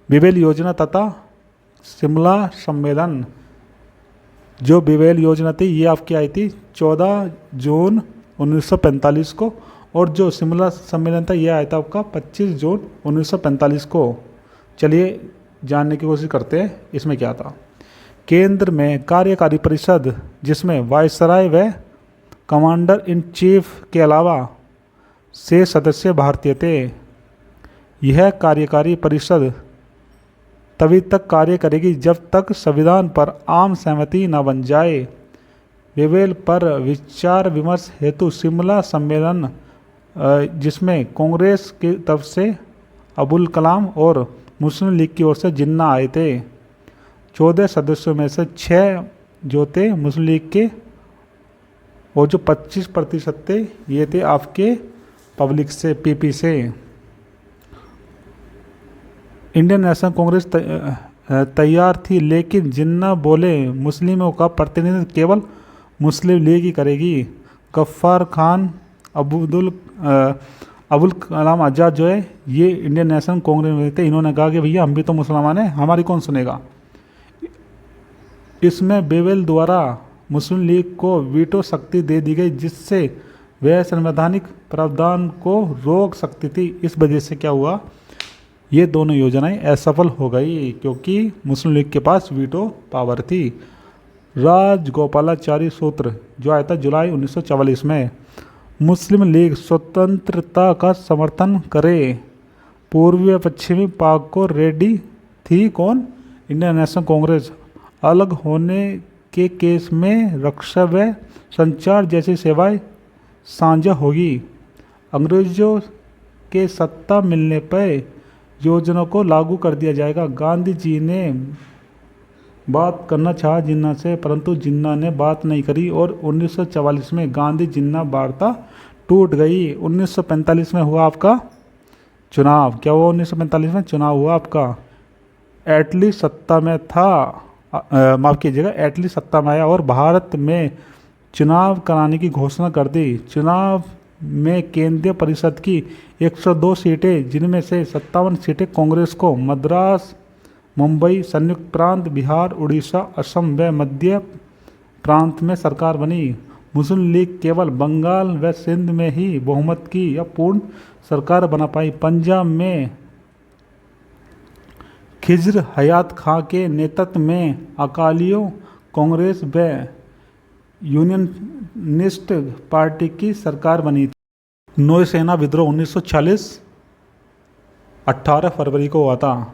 बिवेल योजना तथा शिमला सम्मेलन, जो बिवेल योजना थी ये आपकी आई थी 14 जून 1945 को, और जो शिमला सम्मेलन था ये आया था आपका 25 जून 1945 को। चलिए जानने की कोशिश करते हैं इसमें क्या था। केंद्र में कार्यकारी परिषद, जिसमें वायसराय व कमांडर इन चीफ के अलावा 6 सदस्य भारतीय थे। यह कार्यकारी परिषद तभी तक कार्य करेगी जब तक संविधान पर आम सहमति न बन जाए। बिवेल पर विचार विमर्श हेतु शिमला सम्मेलन, जिसमें कांग्रेस की तरफ से अबुल कलाम और मुस्लिम लीग की ओर से जिन्ना आए थे। 14 सदस्यों में से 6 जो थे मुस्लिम लीग के, और जो 25% थे ये थे आपके पब्लिक से, पीपी से। इंडियन नेशनल कांग्रेस तैयार थी, लेकिन जिन्ना बोले मुस्लिमों का प्रतिनिधित्व केवल मुस्लिम लीग ही करेगी। गफ्फार खान, अबुल कलाम आज़ाद जो है ये इंडियन नेशनल कांग्रेस में थे। इन्होंने कहा कि भैया हम भी तो मुसलमान हैं, हमारी कौन सुनेगा। इसमें बिवेल द्वारा मुस्लिम लीग को वीटो शक्ति दे दी गई, जिससे वह संवैधानिक प्रावधान को रोक सकती थी। इस वजह से क्या हुआ, ये दोनों योजनाएं असफल हो गई क्योंकि मुस्लिम लीग के पास वीटो पावर थी। राजगोपालाचारी सूत्र जो आया था जुलाई 1944 में, मुस्लिम लीग स्वतंत्रता का समर्थन करे, पूर्वी व पश्चिमी पाक को रेडी थी कौन, इंडियन नेशनल कांग्रेस। अलग होने के केस में रक्षा व संचार जैसी सेवाएं साझा होगी। अंग्रेजों के सत्ता मिलने पर योजना को लागू कर दिया जाएगा। गांधी जी ने बात करना चाहा जिन्ना से, परंतु जिन्ना ने बात नहीं करी और 1944 में गांधी जिन्ना वार्ता टूट गई। 1945 में हुआ आपका चुनाव। क्या हुआ 1945 में? चुनाव हुआ आपका। एटली सत्ता में था, माफ़ कीजिएगा, एटली सत्ता में आया और भारत में चुनाव कराने की घोषणा कर दी। चुनाव में केंद्रीय परिषद की 102 सीटें, जिनमें से 57 सीटें कांग्रेस को, मद्रास, मुंबई, संयुक्त प्रांत, बिहार, उड़ीसा, असम व मध्य प्रांत में सरकार बनी। मुस्लिम लीग केवल बंगाल व सिंध में ही बहुमत की या पूर्ण सरकार बना पाई। पंजाब में खिज्र हयात खां के नेतृत्व में अकालियों, कांग्रेस व यूनियनिस्ट पार्टी की सरकार बनी थी। नौसेना विद्रोह 1940 18 फरवरी को हुआ था।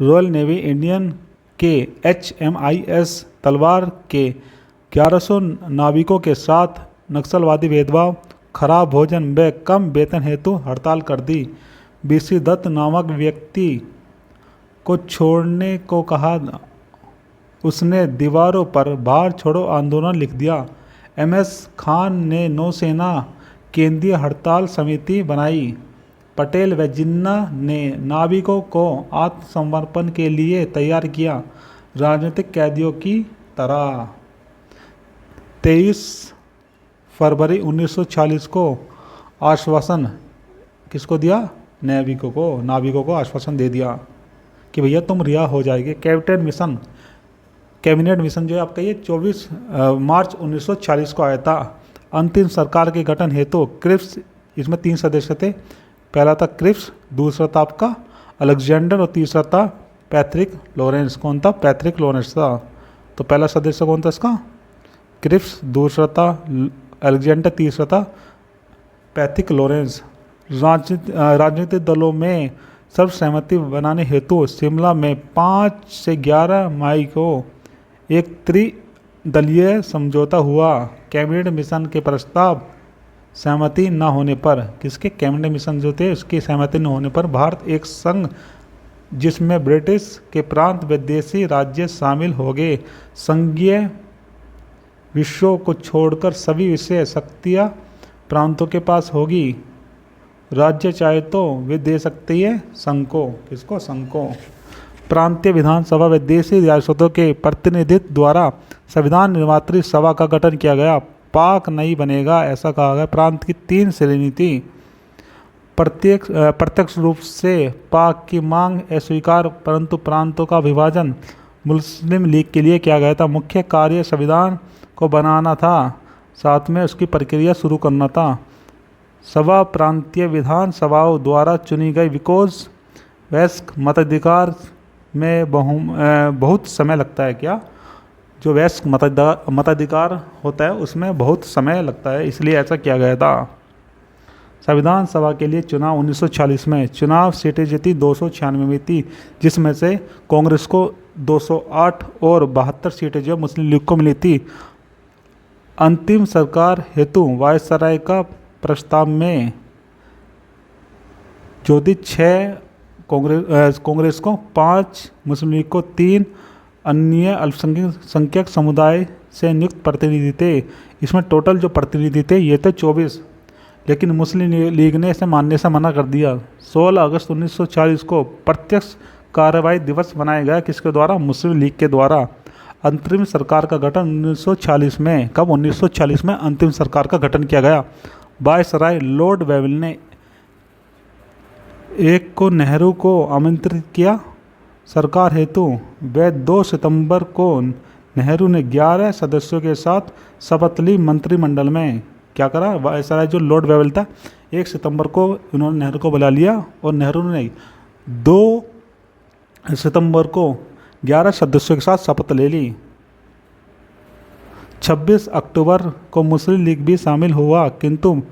रॉयल नेवी इंडियन के HMIS तलवार के 1100 नाविकों के साथ नक्सलवादी भेदभाव, खराब भोजन व कम वेतन हेतु हड़ताल कर दी। BC दत्त नामक व्यक्ति को छोड़ने को कहा। उसने दीवारों पर भारत छोड़ो आंदोलन लिख दिया। MS खान ने नौसेना केंद्रीय हड़ताल समिति बनाई। पटेल व जिन्ना ने नाविकों को आत्मसमर्पण के लिए तैयार किया, राजनीतिक कैदियों की तरह। 23 फरवरी 1940 को आश्वासन किसको दिया? नाविकों को आश्वासन दे दिया कि भैया तुम रिहा हो जाएंगे। कैबिनेट मिशन जो है आपका ये 24 मार्च 1940 को आया था। अंतिम सरकार के गठन हेतु क्रिप्स, इसमें 3 सदस्य थे। पहला था क्रिप्स, दूसरा था आपका अलेक्जेंडर और तीसरा था पैट्रिक लॉरेंस। कौन था? पैट्रिक लॉरेंस था। तो पहला सदस्य कौन था इसका? क्रिप्स, दूसरा था अलेक्जेंडर, तीसरा था पैट्रिक लॉरेंस। राजनीतिक दलों में सर्वसहमति बनाने हेतु शिमला में 5 से 11 मई को एक त्रिदलीय समझौता हुआ। कैबिनेट मिशन के प्रस्ताव सहमति न होने पर, किसके? कैबिनेट मिशन जो थे उसकी सहमति न होने पर भारत एक संघ जिसमें ब्रिटिश के प्रांत विदेशी राज्य शामिल हो गए। संघीय विषयों को छोड़कर सभी विषय शक्तियाँ प्रांतों के पास होगी। राज्य चाहे तो वे दे सकती है संघ को। किसको? संघ को। प्रांतीय विधानसभा व देशी रियासतों के प्रतिनिधित्व द्वारा संविधान निर्मात्री सभा का गठन किया गया। पाक नहीं बनेगा ऐसा कहा गया। प्रांत की 3 श्रेणी थी। प्रत्यक्ष रूप से पाक की मांग अस्वीकार, परंतु प्रांतों का विभाजन मुस्लिम लीग के लिए किया गया था। मुख्य कार्य संविधान को बनाना था, साथ में उसकी प्रक्रिया शुरू करना था। सभा प्रांतीय विधानसभाओं द्वारा चुनी गई। बिकॉज वयस्क मताधिकार में बहुत समय लगता है। क्या? जो वयस्क मताधिकार होता है उसमें बहुत समय लगता है, इसलिए ऐसा किया गया था। संविधान सभा के लिए चुनाव 1940 में चुनाव सीटें जीती 296 में थी, जिसमें से कांग्रेस को 208 और 72 सीटें जो मुस्लिम लीग को मिली थी। अंतिम सरकार हेतु वायसराय का प्रस्ताव में जो थी 6 कांग्रेस को, 5 मुस्लिम लीग को, 3 अन्य अल्पसंख्यक समुदाय से नियुक्त प्रतिनिधि थे। इसमें टोटल जो प्रतिनिधि थे ये थे 24, लेकिन मुस्लिम लीग ने इसे मानने से मना कर दिया। 16 अगस्त 1940 को प्रत्यक्ष कार्रवाई दिवस मनाया गया। किसके द्वारा? मुस्लिम लीग के द्वारा। अंतरिम सरकार का गठन 1940 में, कब? 1940 में अंतिम सरकार का गठन किया गया। वायसराय लॉर्ड वेवल ने 1 को नेहरू को आमंत्रित किया सरकार हेतु। वह 2 सितंबर को नेहरू ने 11 सदस्यों के साथ शपथ ली मंत्रिमंडल में। क्या करा, वायसराय जो लॉर्ड वेवल था, 1 सितंबर को उन्होंने नेहरू को बुला लिया और नेहरू ने 2 सितंबर को 11 सदस्यों के साथ शपथ ले ली। 26 अक्टूबर को मुस्लिम लीग भी शामिल हुआ, किंतु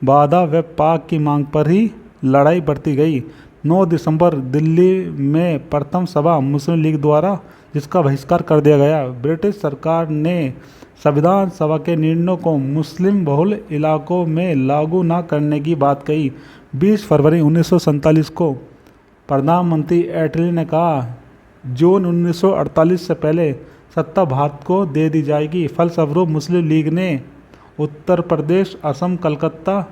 बाधा व पाक की मांग पर ही लड़ाई बढ़ती गई। 9 दिसंबर दिल्ली में प्रथम सभा मुस्लिम लीग द्वारा, जिसका बहिष्कार कर दिया गया। ब्रिटिश सरकार ने संविधान सभा के निर्णयों को मुस्लिम बहुल इलाकों में लागू न करने की बात कही। 20 फरवरी 1947 को प्रधानमंत्री एटली ने कहा, जून 1948 से पहले सत्ता भारत को दे दी जाएगी। फलस्वरूप मुस्लिम लीग ने उत्तर प्रदेश, असम, कलकत्ता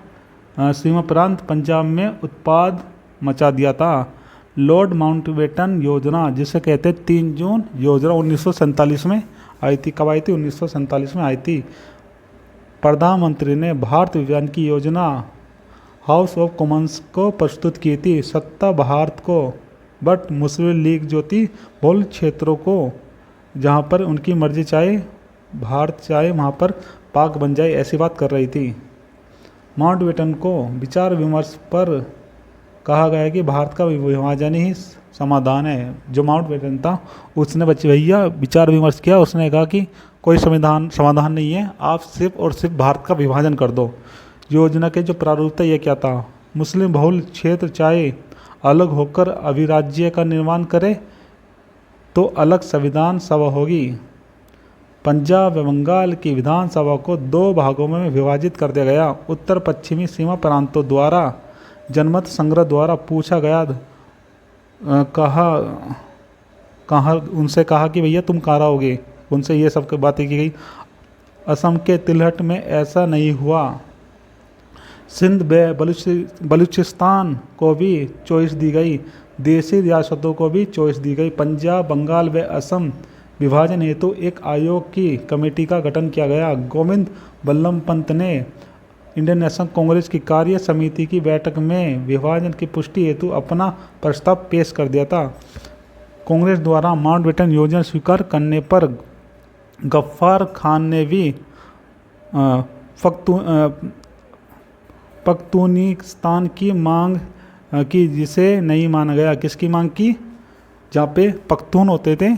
सीमा प्रांत, पंजाब में उत्पाद मचा दिया था। लॉर्ड माउंटबेटन योजना, जिसे कहते हैं 3 जून योजना, 1947 में आई थी। कब आई थी? 1947 में आई थी। प्रधानमंत्री ने भारत विभाजन की योजना हाउस ऑफ कॉमन्स को प्रस्तुत की थी। सत्ता भारत को, बट मुस्लिम लीग जो थी बहुल क्षेत्रों को, जहाँ पर उनकी मर्जी चाहे भारत चाहे वहाँ पर पाक बन जाए, ऐसी बात कर रही थी। माउंटबेटन को विचार विमर्श पर कहा गया कि भारत का विभाजन ही समाधान है। जो माउंटबेटन था उसने भैया विचार विमर्श किया, उसने कहा कि कोई समाधान नहीं है, आप सिर्फ और सिर्फ भारत का विभाजन कर दो। योजना के जो प्रारूप था ये क्या था? मुस्लिम बहुल क्षेत्र चाहे अलग होकर अभिराज्य का निर्माण करे तो अलग संविधान सभा होगी। पंजाब व बंगाल की विधानसभा को 2 भागों में विभाजित कर दिया गया। उत्तर पश्चिमी सीमा प्रांतों द्वारा जनमत संग्रह द्वारा पूछा गया, उनसे कहा कि भैया तुम कहाँ रहोगे, उनसे ये सब बातें की गई। असम के तिलहट में ऐसा नहीं हुआ। सिंध व बलूचिस्तान को भी चॉइस दी गई। देशी रियासतों को भी चॉइस दी गई। पंजाब, बंगाल व असम विभाजन हेतु एक आयोग की कमेटी का गठन किया गया। गोविंद बल्लभ पंत ने इंडियन नेशनल कांग्रेस की कार्य समिति की बैठक में विभाजन की पुष्टि हेतु अपना प्रस्ताव पेश कर दिया था। कांग्रेस द्वारा माउंटबेटन योजना स्वीकार करने पर गफ्फार खान ने भी पख्तूनिस्तान की मांग की, जिसे नहीं माना गया। किसकी मांग की? जहाँ पे पख्तून होते थे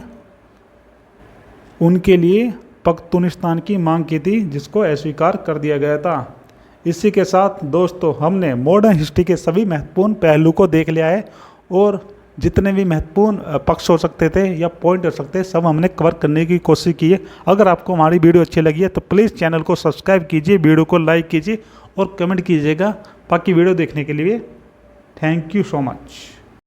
उनके लिए पख्तूनिस्तान की मांग की थी, जिसको अस्वीकार कर दिया गया था। इसी के साथ दोस्तों हमने मॉडर्न हिस्ट्री के सभी महत्वपूर्ण पहलू को देख लिया है, और जितने भी महत्वपूर्ण पक्ष हो सकते थे या पॉइंट हो सकते थे सब हमने कवर करने की कोशिश की है। अगर आपको हमारी वीडियो अच्छी लगी है तो प्लीज़ चैनल को सब्सक्राइब कीजिए, वीडियो को लाइक कीजिए और कमेंट कीजिएगा बाकी वीडियो देखने के लिए। Thank you so much.